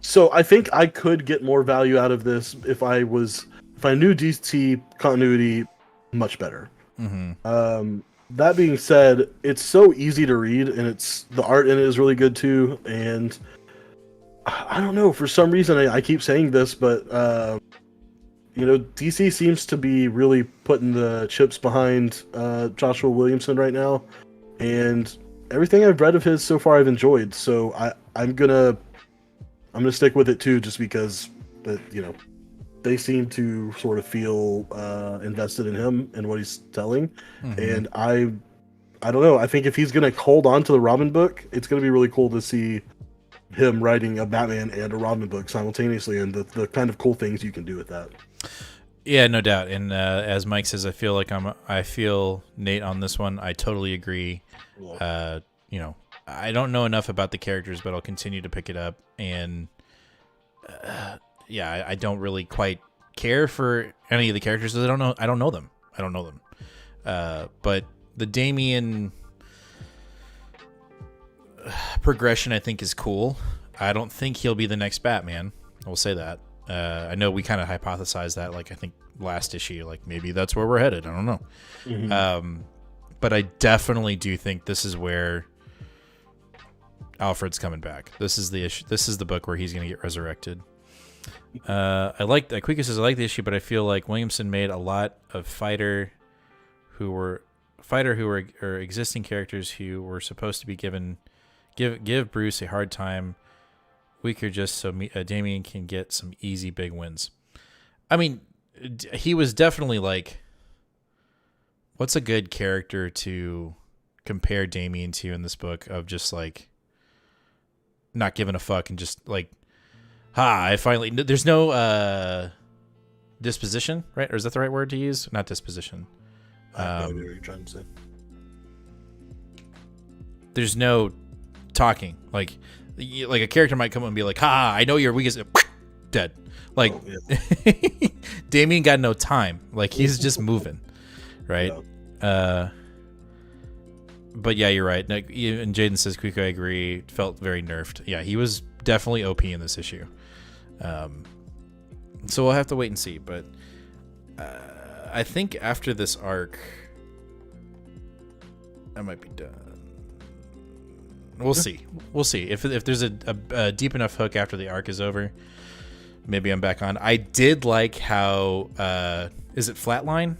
So I think I could get more value out of this if I knew DC continuity much better. Mm-hmm. That being said, it's so easy to read, and the art in it is really good too. And I don't know, for some reason I keep saying this, but DC seems to be really putting the chips behind Joshua Williamson right now, and everything I've read of his so far I've enjoyed. So I'm gonna stick with it too, just because they seem to sort of feel invested in him and what he's telling. Mm-hmm. And I don't know. I think if he's gonna hold on to the Robin book, it's gonna be really cool to see him writing a Batman and a Robin book simultaneously, and the kind of cool things you can do with that. Yeah, no doubt. And as Mike says, I feel Nate on this one. I totally agree. I don't know enough about the characters, but I'll continue to pick it up. And I don't really quite care for any of the characters. I don't know them. But the Damian progression, I think, is cool. I don't think he'll be the next Batman. I will say that. I know we kind of hypothesized that, like, I think last issue, like maybe that's where we're headed. I don't know. Mm-hmm. But I definitely do think this is where Alfred's coming back. This is the issue. This is the book where he's going to get resurrected. Quico says I like the issue, but I feel like Williamson made a lot of fighter who were existing characters who were supposed to be give Bruce a hard time weaker just so Damian can get some easy big wins. I mean, he was definitely like, what's a good character to compare Damian to in this book, of just like not giving a fuck and just like, I finally, there's no disposition, right? Or is that the right word to use? Not disposition. I know what you're trying to say. There's no talking. Like a character might come and be like, I know your weakest, dead. Like, Damian got no time. Like, he's just moving, right? Yeah. But yeah, you're right. And Jaden says, Quico, I agree. Felt very nerfed. Yeah, he was definitely OP in this issue. So we'll have to wait and see. But I think after this arc, I might be done. We'll see. We'll see. If there's a deep enough hook after the arc is over, maybe I'm back on. I did like how is it Flatline?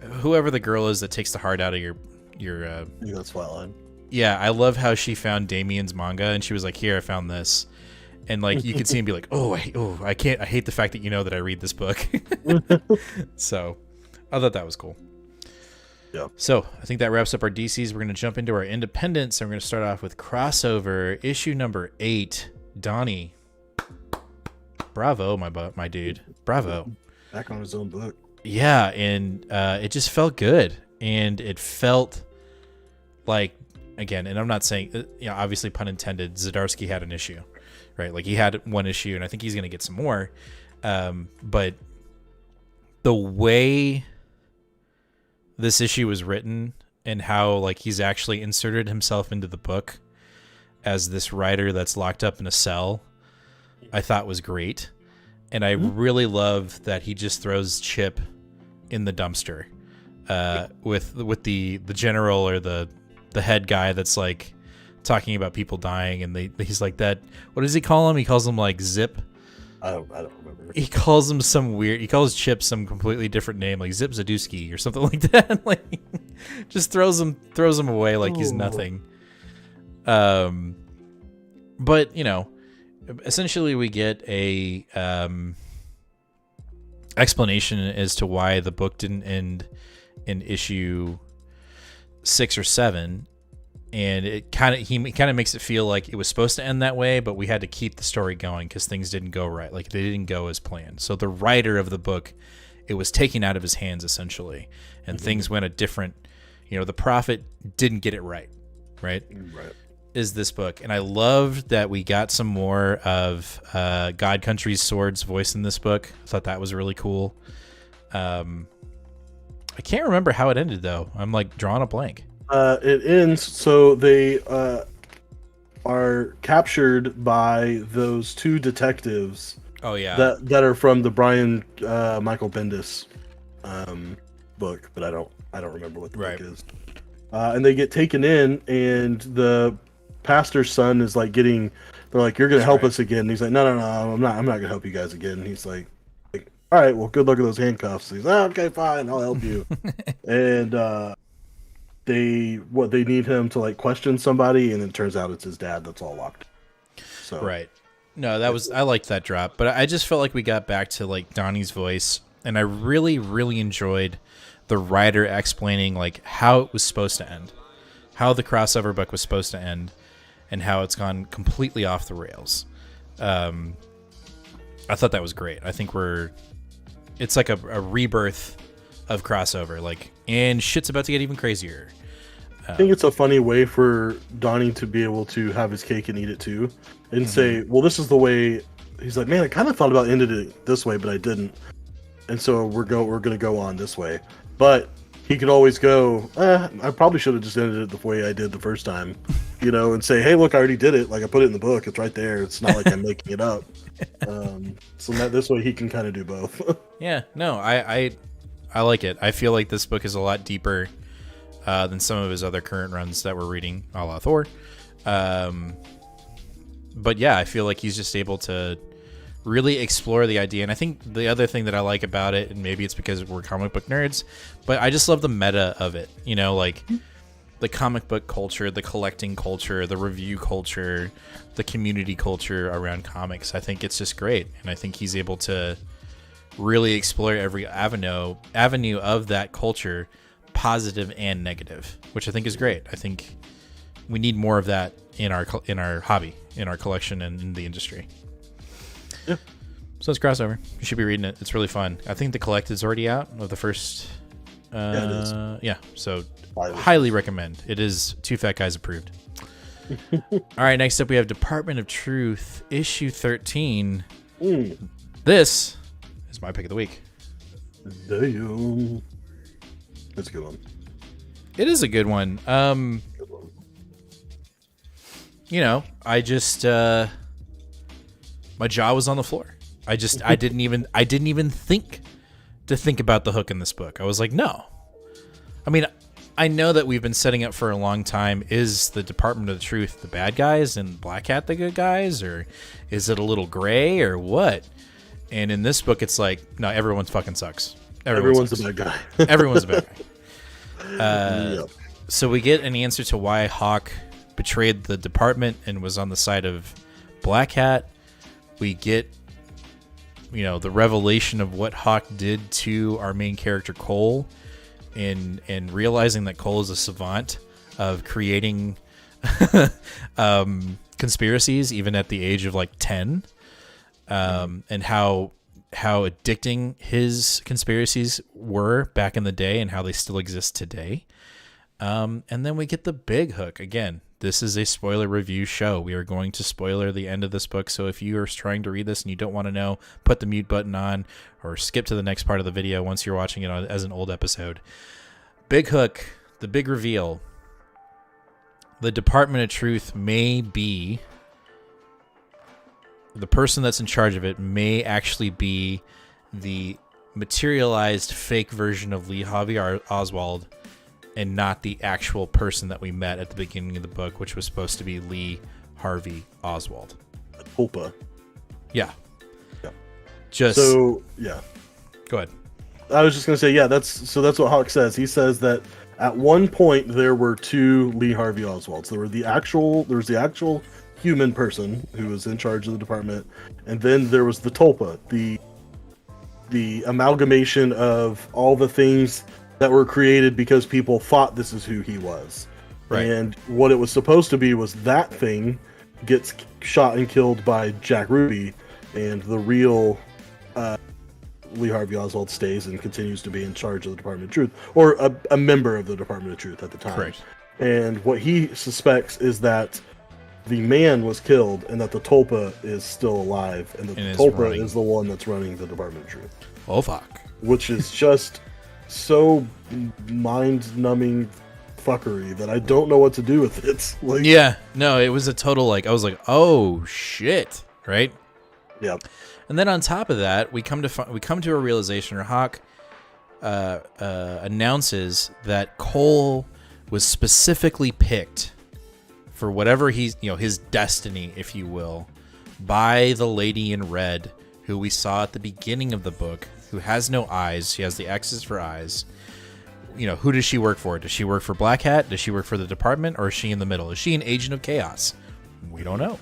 Whoever the girl is that takes the heart out of your I think that's Flatline. Yeah, I love how she found Damian's manga and she was like, "Here, I found this," and like you could see him be like, I can't. I hate the fact that you know that I read this book." So, I thought that was cool. Yeah. So I think that wraps up our DCs. We're going to jump into our independents, and we're going to start off with Crossover issue number 8. Donnie, bravo, my dude, bravo. Back on his own book. Yeah, and it just felt good, and it felt like, again, and I'm not saying, obviously pun intended, Zdarsky had an issue, right? Like, he had one issue, and I think he's going to get some more. But the way this issue was written and how, like, he's actually inserted himself into the book as this writer that's locked up in a cell, I thought was great. And I really love that he just throws Chip in the dumpster with the general or the head guy that's like talking about people dying, and he's like that. What does he call him? He calls him like Zip. I don't remember. He calls him some weird. He calls Chip some completely different name, like Zip Zadusky or something like that. Like, just throws him away like he's nothing. But essentially we get a explanation as to why the book didn't end in issue 6 or 7, and he kind of makes it feel like it was supposed to end that way, but we had to keep the story going because things didn't go right, like they didn't go as planned. So the writer of the book it was taken out of his hands essentially, and things went a different. The Prophet didn't get it right. Right. Is this book, and I loved that we got some more of God Country's Sword's voice in this book. I thought that was really cool. I can't remember how it ended though. I'm like drawing a blank. It ends so they are captured by those two detectives. Oh yeah, that are from the Brian Michael Bendis book, but I don't remember what the book is. And they get taken in, and the pastor's son is like they're like, you're gonna help us again. And he's like, no, I'm not gonna help you guys again. And he's like, all right, well, good luck with those handcuffs. He's like, okay, fine, I'll help you. And they need him to like question somebody, and it turns out it's his dad that's all locked. So right. No, I liked that drop, but I just felt like we got back to like Donnie's voice, and I really, really enjoyed the writer explaining like how it was supposed to end, how the crossover book was supposed to end, and how it's gone completely off the rails. I thought that was great. I think it's like a rebirth of crossover, like, and shit's about to get even crazier. I think it's a funny way for Donnie to be able to have his cake and eat it too, and say, well, this is the way. He's like, man, I kind of thought about ending it this way, but I didn't. And so we're going to go on this way. But he could always go, I probably should have just ended it the way I did the first time, and say, hey, look, I already did it. Like, I put it in the book. It's right there. It's not like I'm making it up. So this way he can kind of do both. Yeah, no, I like it. I feel like this book is a lot deeper than some of his other current runs that we're reading, a la Thor. But yeah, I feel like he's just able to really explore the idea. And I think the other thing that I like about it, and maybe it's because we're comic book nerds, but I just love the meta of it. Like the comic book culture, the collecting culture, the review culture, the community culture around comics. I think it's just great. And I think he's able to really explore every avenue of that culture, positive and negative, which I think is great. I think we need more of that in our hobby, in our collection, and in the industry. Yeah. So it's crossover. You should be reading it. It's really fun. I think the collected's already out of the first. Yeah, it is. Yeah. So highly recommend. It is Two Fat Guys approved. All right. Next up, we have Department of Truth, issue 13. This is my pick of the week. Damn. That's a good one. It is a good one. I just my jaw was on the floor. I didn't even think about the hook in this book. I was like, no. I mean, I know that we've been setting up for a long time. Is the Department of the Truth the bad guys and Black Hat the good guys, or is it a little gray or what? And in this book, it's like, no, everyone fucking sucks. Everyone's a bad guy. Everyone's a bad guy. Yep. So we get an answer to why Hawk betrayed the department and was on the side of Black Hat. We get, the revelation of what Hawk did to our main character Cole, and realizing that Cole is a savant of creating conspiracies even at the age of like 10, and how addicting his conspiracies were back in the day and how they still exist today. And then we get the big hook again. This is a spoiler review show. We are going to spoiler the end of this book. So if you are trying to read this and you don't want to know, put the mute button on or skip to the next part of the video once you're watching it as an old episode. Big hook, the big reveal. The Department of Truth may be, the person that's in charge of it may actually be the materialized fake version of Lee Harvey Oswald, and not the actual person that we met at the beginning of the book, which was supposed to be Lee Harvey Oswald. Tulpa. Yeah. Yeah. Yeah. Go ahead. I was just gonna say, yeah, that's what Hawk says. He says that at one point there were two Lee Harvey Oswalds. There was the actual human person who was in charge of the department, and then there was the Tulpa, the amalgamation of all the things that were created because people thought this is who he was. Right. And what it was supposed to be was that thing gets shot and killed by Jack Ruby, and the real Lee Harvey Oswald stays and continues to be in charge of the Department of Truth, or a member of the Department of Truth at the time. Correct. And what he suspects is that the man was killed and that the Tulpa is still alive, and that the Tulpa is the one that's running the Department of Truth. Oh, fuck. Which is just so mind-numbing fuckery that I don't know what to do with it. Like, yeah, no, it was a total, like, I was like, oh, shit, right? Yep. And then on top of that, we come to a realization, or Hawk announces that Cole was specifically picked for whatever he's, his destiny, if you will, by the lady in red, who we saw at the beginning of the book, who has no eyes. She has the X's for eyes. Who does she work for? Does she work for Black Hat? Does she work for the department? Or is she in the middle? Is she an agent of chaos? We don't know.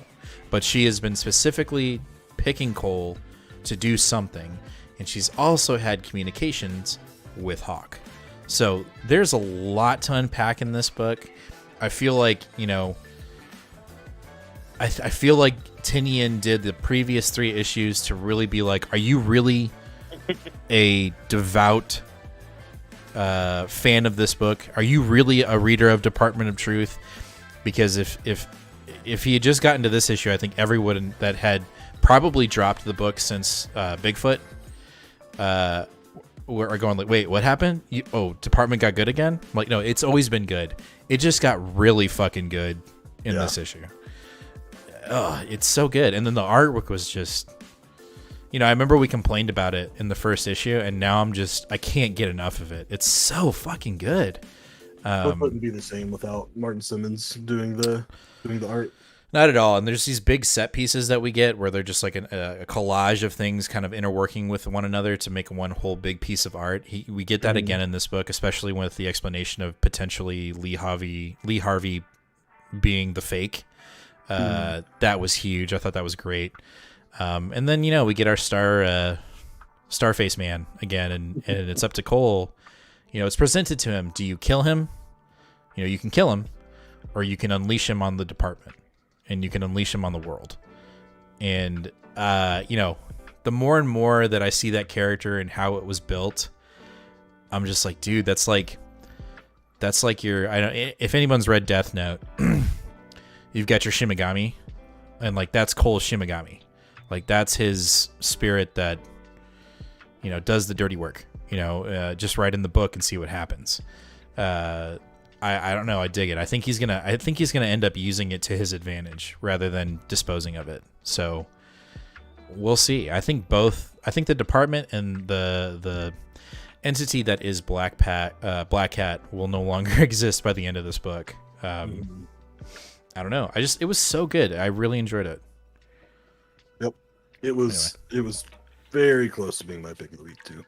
But she has been specifically picking Cole to do something. And she's also had communications with Hawk. So there's a lot to unpack in this book. I feel like, I feel like Tinian did the previous 3 issues to really be like, are you really a devout fan of this book? Are you really a reader of Department of Truth? Because if he had just gotten to this issue, I think everyone that had probably dropped the book since Bigfoot are going like, wait, what happened? Department got good again? I'm like, no, it's always been good. It just got really fucking good in this issue. Oh, it's so good. And then the artwork was just, I remember we complained about it in the first issue, and now I can't get enough of it. It's so fucking good. It wouldn't be the same without Martin Simmons doing the art. Not at all. And there's these big set pieces that we get where they're just like a collage of things kind of interworking with one another to make one whole big piece of art. We get that again in this book, especially with the explanation of potentially Lee Harvey being the fake. That was huge. I thought that was great. And then, we get our Starface Man again, and it's up to Cole. It's presented to him. Do you kill him? You can kill him, or you can unleash him on the department, and you can unleash him on the world. And, the more and more that I see that character and how it was built, I'm just like, dude, that's like if anyone's read Death Note, you've got your Shimigami, and like, that's Cole's Shimigami. Like, that's his spirit that, does the dirty work, just write in the book and see what happens. I don't know. I dig it. I think he's gonna end up using it to his advantage rather than disposing of it. So we'll see. I think the department and the entity that is Black Cat will no longer exist by the end of this book. I don't know. It was so good. I really enjoyed it. Yep. It was very close to being my pick of the week too.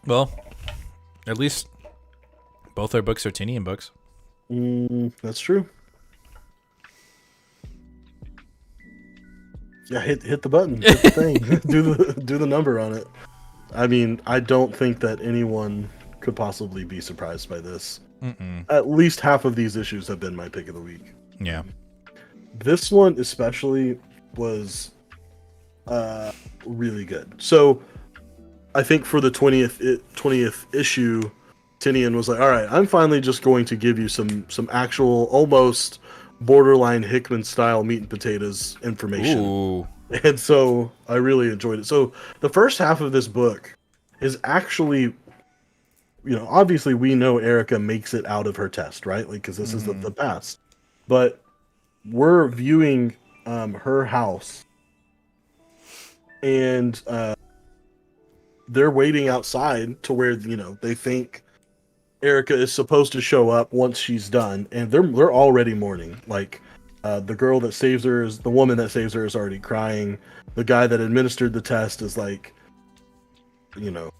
Well, at least both our books are Tinian books. That's true. Yeah, hit the button, hit the thing, do the number on it. I mean, I don't think that anyone could possibly be surprised by this. At least half of these issues have been my pick of the week. Yeah. This one especially was really good. So I think for the 20th issue, Tinian was like, all right, I'm finally just going to give you some actual, almost borderline Hickman style meat and potatoes information. Ooh. And so I really enjoyed it. So the first half of this book is actually, obviously we know Erica makes it out of her test, right? Like, because this is the past. But we're viewing her house, and they're waiting outside to where, they think Erica is supposed to show up once she's done, and they're already mourning. Like, the girl that saves her the woman that saves her is already crying. The guy that administered the test is like, we'll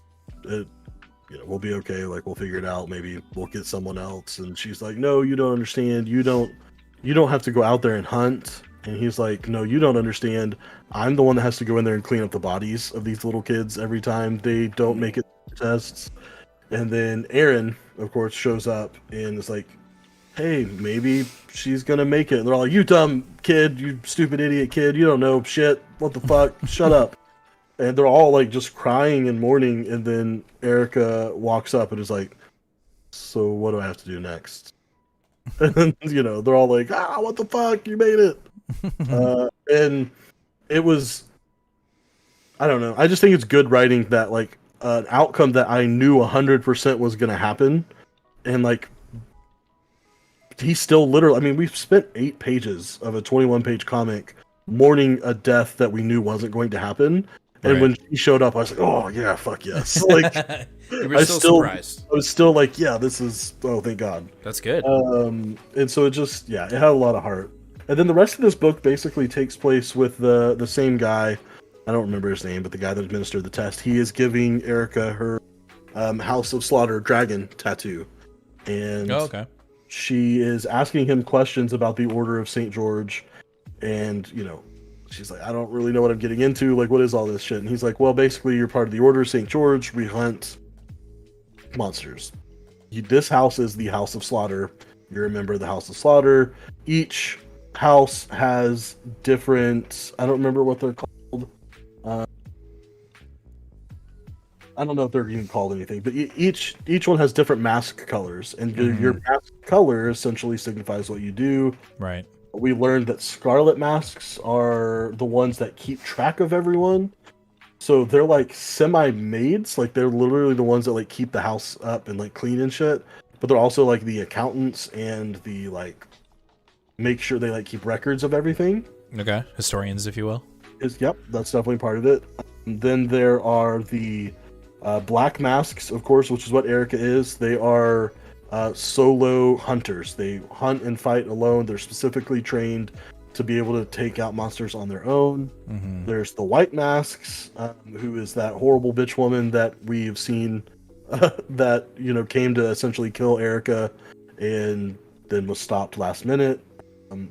be okay. Like, we'll figure it out. Maybe we'll get someone else. And she's like, no, you don't understand. You don't have to go out there and hunt. And he's like, no, you don't understand. I'm the one that has to go in there and clean up the bodies of these little kids every time they don't make it to tests. And then Aaron, of course, shows up and is like, hey, maybe she's gonna make it. And they're all like, you dumb kid, you stupid idiot kid, you don't know shit. What the fuck? Shut up. and they're all like just crying and mourning, and then Erica walks up and is like, "So what do I have to do next?" And they're all like, "What the fuck? You made it!" And it was, I don't know. I just think it's good writing that like an outcome that I knew 100% was going to happen, and like he still literally. I mean, we've spent 8 pages of a 21-page comic mourning a death that we knew wasn't going to happen. And when she showed up, I was like, "Oh yeah, fuck yes!" Like, you were surprised. I was still like, "Yeah, this is thank God." That's good. And so it had a lot of heart. And then the rest of this book basically takes place with the same guy. I don't remember his name, but the guy that administered the test. He is giving Erica her House of Slaughter dragon tattoo, and she is asking him questions about the Order of St. George, and she's like, "I don't really know what I'm getting into. Like, what is all this shit?" And he's like, "Well, basically, you're part of the Order of St. George. We hunt monsters. This house is the House of Slaughter. You're a member of the House of Slaughter. Each house has different. I don't remember what they're called. I don't know if they're even called anything, but each one has different mask colors, and your mask color essentially signifies what you do." Right. We learned that scarlet masks are the ones that keep track of everyone. So they're like semi-maids. Like they're literally the ones that like keep the house up and like clean and shit. But they're also like the accountants and the like make sure they like keep records of everything. Okay. Historians, if you will. Yep, that's definitely part of it. Then there are the black masks, of course, which is what Erica is. They are solo hunters. They hunt and fight alone. They're specifically trained to be able to take out monsters on their own. There's the white masks, who is that horrible bitch woman that we've seen that came to essentially kill Erica and then was stopped last minute.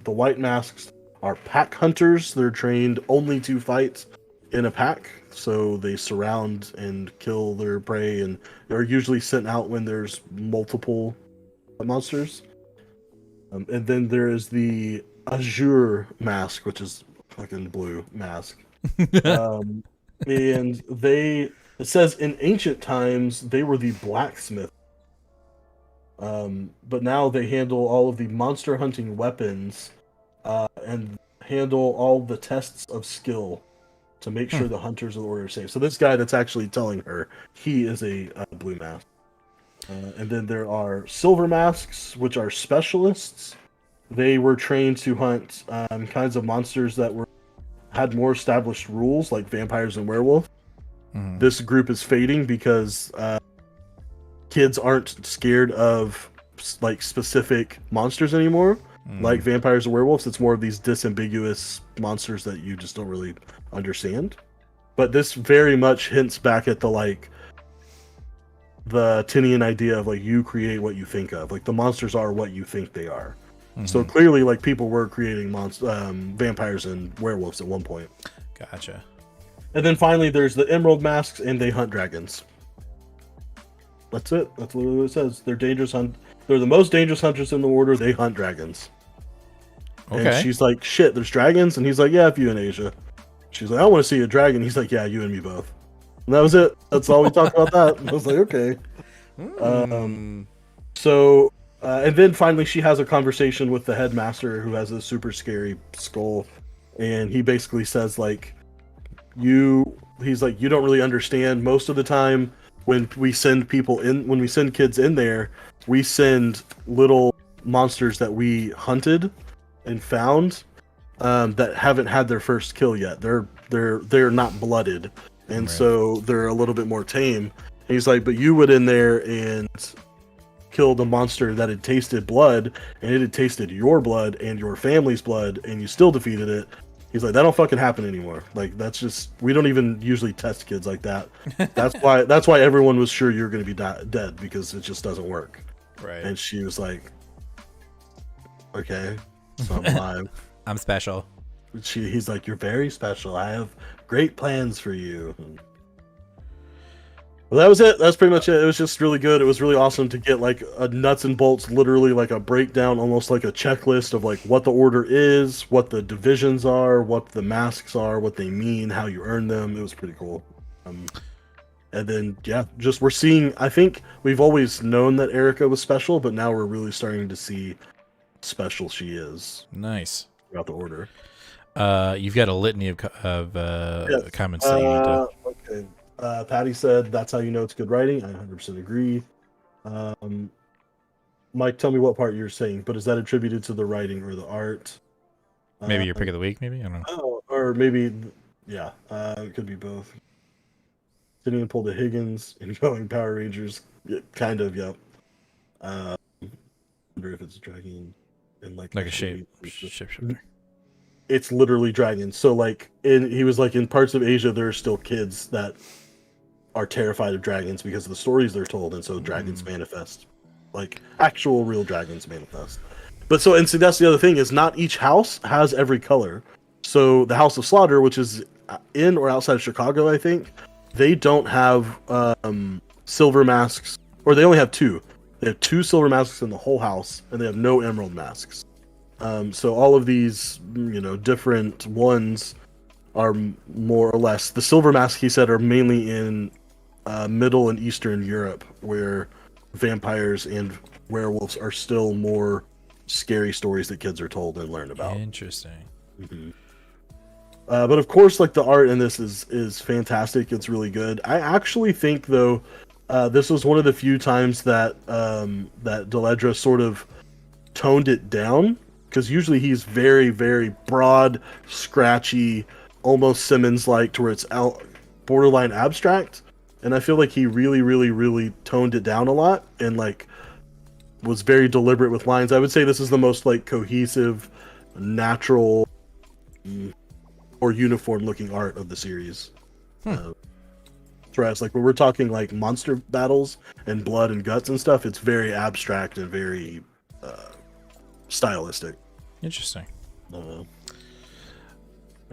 The white masks are pack hunters. They're trained only to fight in a pack, so they surround and kill their prey, and they're usually sent out when there's multiple monsters. And then there is the azure mask, which is fucking blue mask. And it says in ancient times they were the blacksmith, but now they handle all of the monster hunting weapons and handle all the tests of skill to make sure the hunters of the order are safe. So this guy that's actually telling her, he is a blue mask. And then there are silver masks, which are specialists. They were trained to hunt kinds of monsters that had more established rules, like vampires and werewolves. This group is fading because kids aren't scared of like specific monsters anymore, like vampires and werewolves. It's more of these disambiguous monsters that you just don't really understand. But this very much hints back at the Tinian idea of like you create what you think of. Like the monsters are what you think they are. So clearly, like people were creating vampires and werewolves at one point. Gotcha. And then finally, there's the emerald masks, and they hunt dragons. That's it. That's literally what it says. They're dangerous. They're the most dangerous hunters in the order. They hunt dragons. Okay. And she's like, "Shit, there's dragons," and he's like, "Yeah, if you in Asia." She's like, "I want to see a dragon." He's like, "Yeah, you and me both." And that was it. That's all we talked about that. I was like, okay. And then finally she has a conversation with the headmaster, who has a super scary skull. And he basically says like, he's like, "You don't really understand. Most of the time when we send kids in there, we send little monsters that we hunted and found that haven't had their first kill yet. They're not blooded. And so they're a little bit more tame." And he's like, "But you went in there and killed a monster that had tasted blood, and it had tasted your blood and your family's blood, and you still defeated it." He's like, "That don't fucking happen anymore. Like that's just, we don't even usually test kids like that. That's why everyone was sure you're going to be dead, because it just doesn't work." Right. And she was like, "Okay, so I'm alive. I'm special." He's like, "You're very special. I have great plans for you." Well, that was it. That's pretty much it. It was just really good. It was really awesome to get like a nuts and bolts, literally like a breakdown, almost like a checklist of like what the order is, what the divisions are, what the masks are, what they mean, how you earn them. It was pretty cool. And then yeah, just we're seeing. I think we've always known that Erica was special, but now we're really starting to see special she is. Nice. Throughout the order. You've got a litany of Yes. comments that you need to. Okay. Patty said, "That's how you know it's good writing." I 100% agree. Mike, tell me what part you're saying, but is that attributed to the writing or the art? Maybe your pick of the week, maybe? I don't know. Oh, or maybe, yeah, it could be both. Tinian pulled a Higgins and going Power Rangers. Yeah, kind of, yeah. Wonder if it's dragging in like a shapeshifter. It's literally dragons. So like he was like in parts of Asia there are still kids that are terrified of dragons because of the stories they're told, and so dragons manifest. Like actual real dragons manifest. But so that's the other thing is not each house has every color. So the House of Slaughter, which is in or outside of Chicago, I think, they don't have silver masks, or they only have 2. They have 2 silver masks in the whole house, and they have no emerald masks. So all of these, different ones are more or less the silver masks. He said are mainly in Middle and Eastern Europe, where vampires and werewolves are still more scary stories that kids are told and learn about. Interesting. Mm-hmm. But of course, like the art in this is fantastic. It's really good. I actually think though, this was one of the few times that that Deledra sort of toned it down, because usually he's very, very broad, scratchy, almost Simmons-like, to where it's borderline abstract. And I feel like he really, really, really toned it down a lot and like was very deliberate with lines. I would say this is the most like cohesive, natural, or uniform-looking art of the series. Whereas like when we're talking like monster battles and blood and guts and stuff, it's very abstract and very stylistic. Interesting.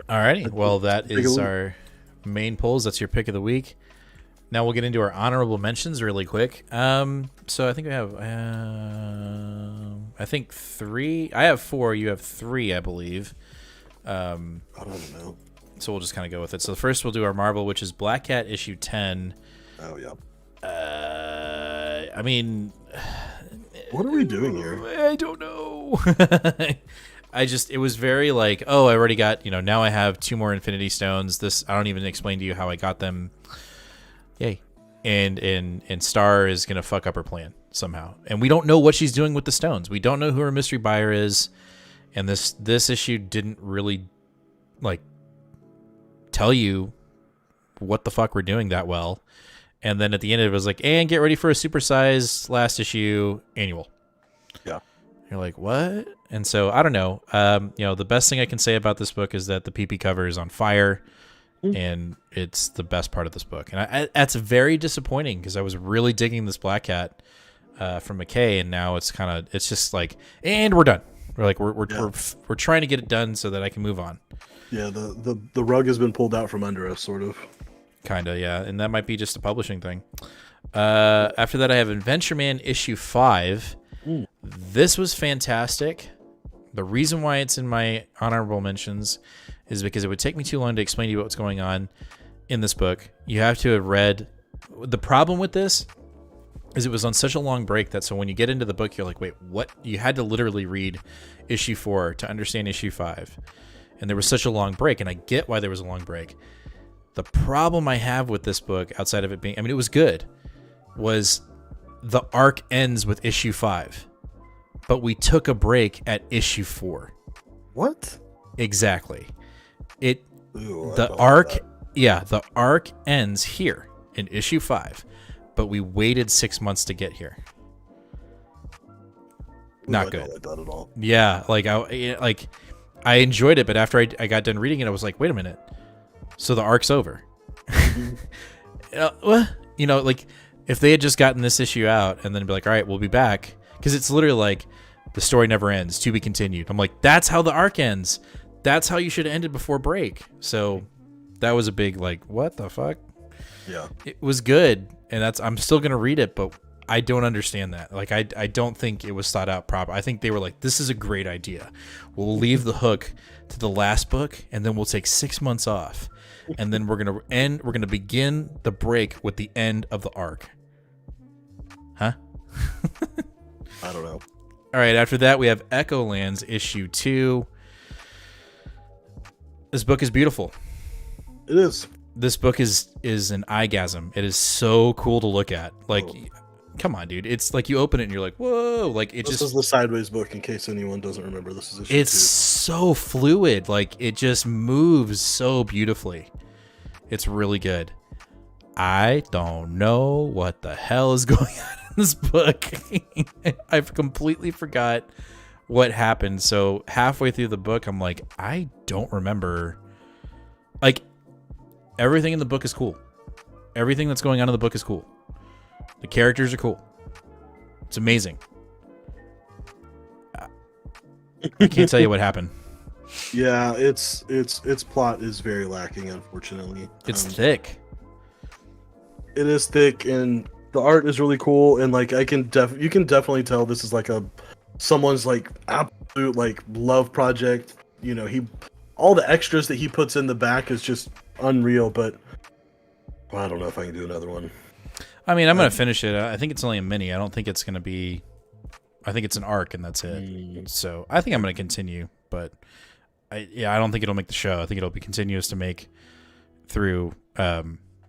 Alrighty, well that is our main polls. That's your pick of the week. Now we'll get into our honorable mentions really quick. So I think we have, I think 3. I have 4. You have 3, I believe. I don't know. So we'll just kind of go with it. So first we'll do our Marvel, which is Black Cat issue 10. Oh yeah. I mean, what are we doing here? I don't know. It was very like, oh, I already got, now I have 2 more Infinity Stones. This, I don't even explain to you how I got them. Yay. And Star is going to fuck up her plan somehow. And we don't know what she's doing with the stones. We don't know who her mystery buyer is. And this issue didn't really like tell you what the fuck we're doing that well. And then at the end it was like, and get ready for a supersized last issue annual. Yeah. You're like, what? And so I don't know. The best thing I can say about this book is that the PP cover is on fire. And it's the best part of this book. And that's very disappointing because I was really digging this Black Cat from McKay, and now it's just like, and we're done. We're like, we're trying to get it done so that I can move on. Yeah, the rug has been pulled out from under us, sort of. Kinda, yeah. And that might be just a publishing thing. After that, I have Adventure Man issue 5. This was fantastic. The reason why it's in my honorable mentions is because it would take me too long to explain to you what's going on in this book. You have to have read. The problem with this is it was on such a long break that so when you get into the book, you're like, wait, what? You had to literally read issue 4 to understand issue 5. And there was such a long break, and I get why there was a long break. The problem I have with this book, outside of it being, it was good, was the arc ends with issue 5. But we took a break at issue 4. What? Exactly. Ooh, the arc ends here in issue 5, but we waited 6 months to get here. Not good. I don't like that at all. Yeah, I enjoyed it, but after I got done reading it, I was like, wait a minute. So the arc's over. Like if they had just gotten this issue out and then be like, all right, we'll be back, because it's literally like the story never ends, to be continued. I'm like, that's how the arc ends. That's how you should have ended before break. So that was a big like, what the fuck? Yeah. It was good, and I'm still gonna read it, but I don't understand that. Like, I don't think it was thought out proper. I think they were like, this is a great idea. We'll leave the hook to the last book, and then we'll take 6 months off, and then we're gonna begin the break with the end of the arc. Huh? I don't know. All right. After that, we have Echolands issue 2. This book is beautiful. It is. This book is an eyegasm. It is so cool to look at. Like, come on, dude. It's like you open it and you're like, whoa. Like, This is the Sideways book, in case anyone doesn't remember. This is issue 2. It's so fluid. Like, it just moves so beautifully. It's really good. I don't know what the hell is going on in this book. I've completely forgot what happened. So halfway through the book, I'm like, I don't remember. Like, everything in the book is cool. Everything that's going on in the book is cool. The characters are cool. It's amazing. I can't tell you what happened. Yeah, its plot is very lacking, unfortunately. It's thick. It is thick, and the art is really cool. And like, you can definitely tell this is like someone's like absolute like love project. You know, all the extras that he puts in the back is just unreal. But I don't know if I can do another one. I mean, I'm gonna finish it. I think it's only a mini. I don't think it's gonna be. I think it's an arc, and that's it. So I think I'm gonna continue, but I don't think it'll make the show. I think it'll be continuous to make through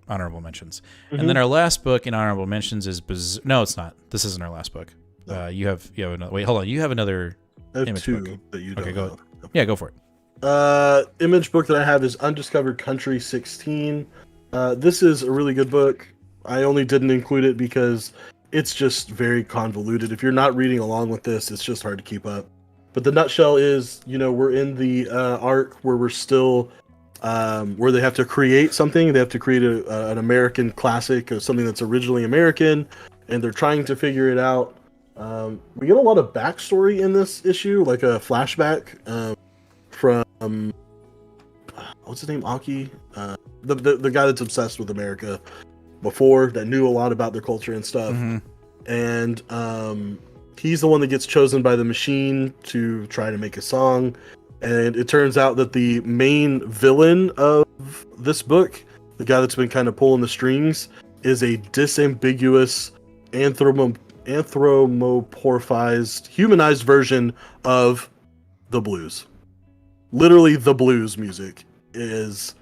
honorable mentions. And then our last book in honorable mentions is no, it's not. This isn't our last book. No. You have another. Wait, hold on. You have another I have image 2 book. that you don't Okay, go. know. Yeah, go for it. Image book that I have is Undiscovered Country 16. This is a really good book. I only didn't include it because it's just very convoluted. If you're not reading along with this, it's just hard to keep up. But the nutshell is, we're in the arc where we're still, where they have to create something. They have to create an American classic, or something that's originally American, and they're trying to figure it out. We get a lot of backstory in this issue, like a flashback from what's his name, Aki, the guy that's obsessed with America before, that knew a lot about their culture and stuff. And he's the one that gets chosen by the machine to try to make a song. And it turns out that the main villain of this book, the guy that's been kind of pulling the strings, is a disambiguous anthropomorphized, humanized version of the blues. Literally, the blues music is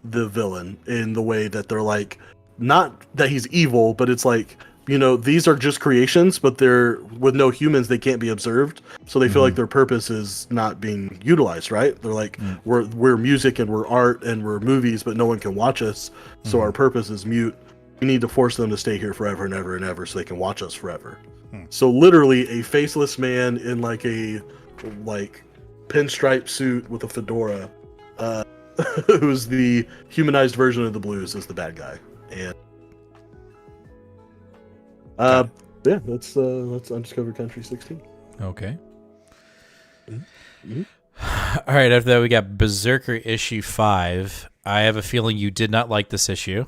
the villain, in the way that they're like, not that he's evil, but it's like, these are just creations, but they're with no humans, they can't be observed. So they feel like their purpose is not being utilized, right? They're like, we're music and we're art and we're movies, but no one can watch us. So our purpose is mute. We need to force them to stay here forever and ever and ever so they can watch us forever. So literally a faceless man in like a pinstripe suit with a fedora, who's the humanized version of the blues, is the bad guy. And yeah, that's Undiscovered Country 16. Okay. All right, after that we got Berserker issue 5. I have a feeling you did not like this issue.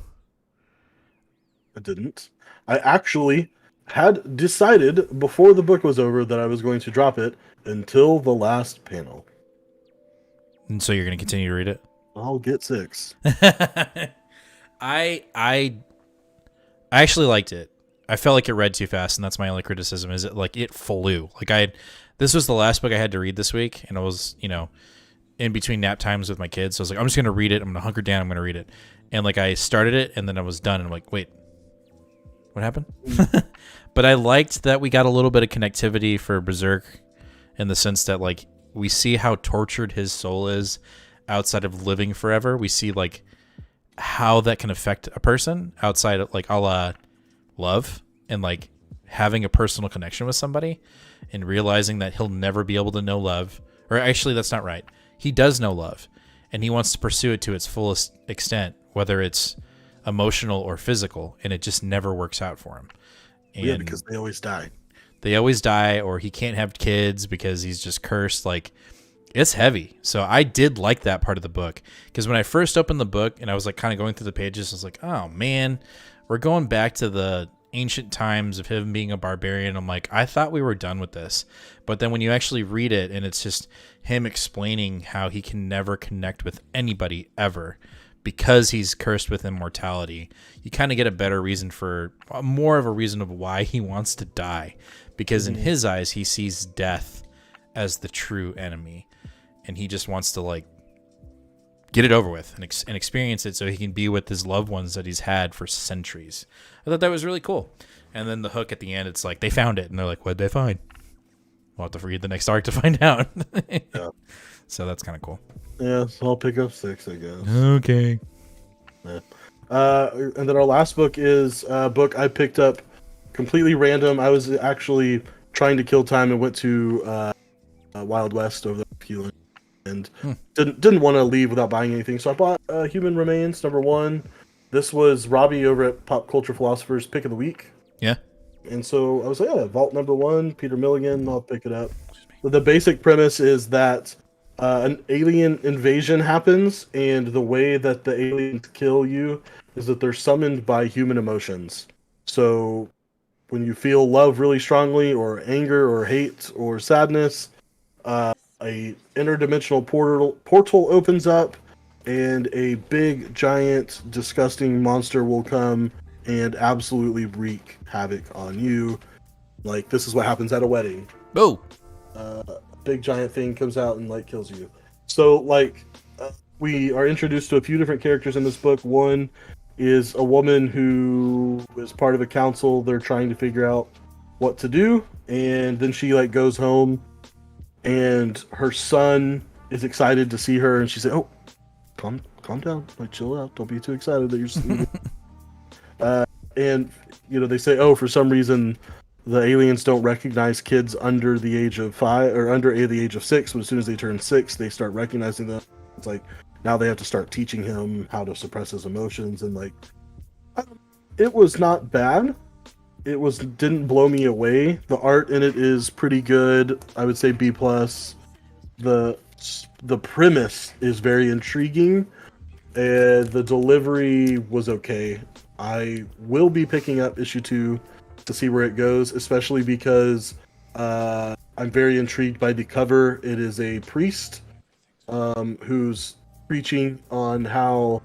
I didn't. I actually had decided before the book was over that I was going to drop it until the last panel. And so you're going to continue to read it? I'll get 6. I actually liked it. I felt like it read too fast, and that's my only criticism, is it flew. This was the last book I had to read this week, and I was, in between nap times with my kids. So I was like, I'm just going to read it. I'm going to hunker down. I'm going to read it. And I started it, and then I was done. And I'm like, wait, what happened? But I liked that we got a little bit of connectivity for Berserk, in the sense that we see how tortured his soul is outside of living forever. We see how that can affect a person outside of a la love, and having a personal connection with somebody, and realizing that he'll never be able to know love. Or actually, that's not right. He does know love, and he wants to pursue it to its fullest extent, whether it's emotional or physical, and it just never works out for him. And yeah, because they always die. They always die, or he can't have kids because he's just cursed. It's heavy. So I did like that part of the book, because when I first opened the book and I was like kind of going through the pages, I was like, oh man, we're going back to the ancient times of him being a barbarian. I'm like, I thought we were done with this. But then when you actually read it and it's just him explaining how he can never connect with anybody ever because he's cursed with immortality, you kind of get a better reason for more of a reason of why he wants to die, because in his eyes, he sees death as the true enemy. And he just wants to like get it over with and experience it so he can be with his loved ones that he's had for centuries. I thought that was really cool. And then the hook at the end, it's like they found it and they're like, what'd they find? We'll have to read the next arc to find out. Yeah. So that's kind of cool. Yeah, so I'll pick up 6, I guess. Okay. Yeah. And then our last book is a book I picked up completely random. I was actually trying to kill time and went to Wild West over the few and didn't want to leave without buying anything, so I bought Human Remains #1. This was Robbie over at Pop Culture Philosopher's pick of the week. Yeah. And so I was like, yeah, Vault #1, Peter Milligan, I'll pick it up. So the basic premise is that an alien invasion happens, and the way that the aliens kill you is that they're summoned by human emotions. So when you feel love really strongly, or anger, or hate, or sadness, a interdimensional portal opens up, and a big, giant, disgusting monster will come and absolutely wreak havoc on you. Like, this is what happens at a wedding. Oh! Big, giant thing comes out and, like, kills you. So, like, we are introduced to a few different characters in this book. One is a woman who is part of a council. They're trying to figure out what to do, and then she, like, goes home, and her son is excited to see her, and she said, "Oh, calm down, like, chill out. Don't be too excited that you're sleeping." And you know, they say, "Oh, for some reason, the aliens don't recognize kids under the age of 5 or under the age of 6. But as soon as they turn 6, they start recognizing them. It's like now they have to start teaching him how to suppress his emotions." And like, it was not bad. It didn't blow me away. The art in it is pretty good. I would say B+. The premise is very intriguing, and the delivery was okay. I will be picking up issue 2 to see where it goes, especially because I'm very intrigued by the cover. It is a priest who's preaching on how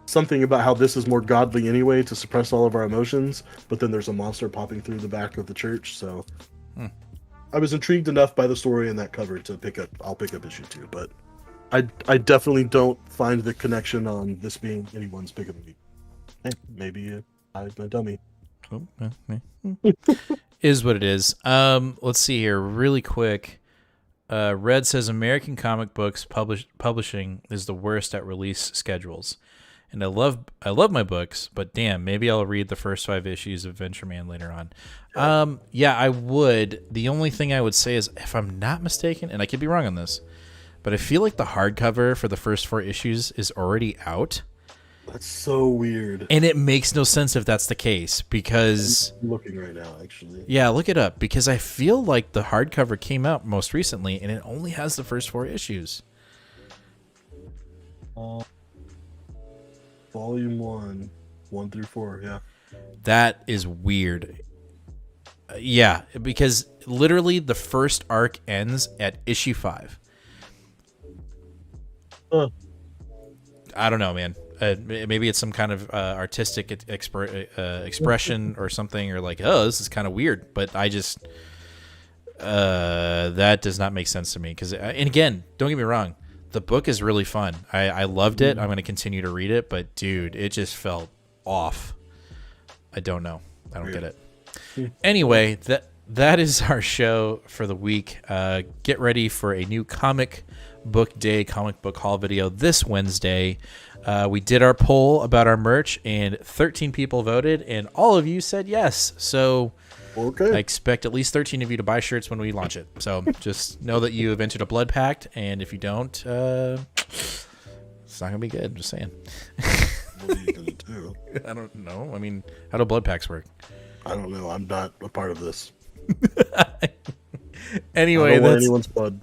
something about how this is more godly anyway, to suppress all of our emotions, but then there's a monster popping through the back of the church. So I was intrigued enough by the story and that cover to I'll pick up issue 2, but I definitely don't find the connection on this being anyone's pick of the week. Hey, maybe I'm a dummy. Is what it is. Let's see here really quick. Red says American comic books publishing is the worst at release schedules. And I love my books, but damn, maybe I'll read the first 5 issues of Adventure Man later on. Yeah, I would. The only thing I would say is, if I'm not mistaken, and I could be wrong on this, but I feel like the hardcover for the first 4 issues is already out. That's so weird. And it makes no sense if that's the case, because I'm looking right now, actually. Yeah, look it up, because I feel like the hardcover came out most recently and it only has the first 4 issues. Volume 1, 1 through 4, yeah. That is weird. Yeah, because literally the first arc ends at issue 5. I don't know, man. Maybe it's some kind of artistic expression or something, or like, oh, this is kind of weird. But I just that does not make sense to me. Because, and again, don't get me wrong, the book is really fun. I loved it. I'm going to continue to read it. But dude, it just felt off. I don't know. I don't get it. Anyway, that is our show for the week. Get ready for a new comic book day, comic book haul video this Wednesday. We did our poll about our merch, and 13 people voted, and all of you said yes. So okay. I expect at least 13 of you to buy shirts when we launch it. So just know that you have entered a blood pact, and if you don't, it's not gonna be good. I'm just saying. What are you gonna do? I don't know. I mean, how do blood pacts work? I don't know. I'm not a part of this. Anyway, I don't want anyone's blood.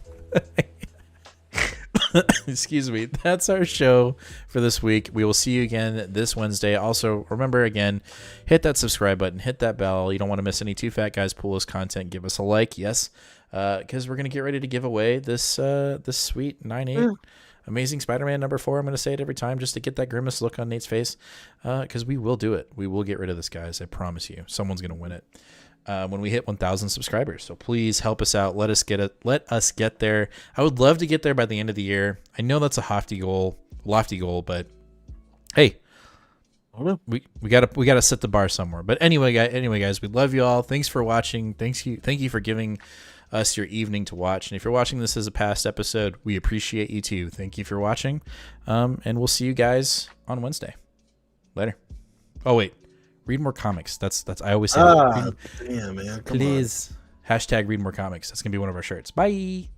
excuse me, that's our show for this week. We will see you again this Wednesday. Also, remember, again, hit that subscribe button, hit that bell. You don't want to miss any Two Fat Guys Pull List content. Give us a like, yes, because we're going to get ready to give away this this sweet 9/8 Amazing Spider-Man number 4. I'm going to say it every time just to get that grimace look on Nate's face, because we will do it. We will get rid of this, guys. I promise you. Someone's going to win it when we hit 1,000 subscribers. So please help us out. Let us get there. I would love to get there by the end of the year. I know that's a lofty goal, but hey, we gotta set the bar somewhere. But anyway, guys, we love you all. Thanks for watching. Thank you for giving us your evening to watch. And if you're watching this as a past episode, we appreciate you too. Thank you for watching. And we'll see you guys on Wednesday. Later. Oh wait. Read more comics. That's I always say that. Damn, man. Please. #read more comics. That's gonna be one of our shirts. Bye.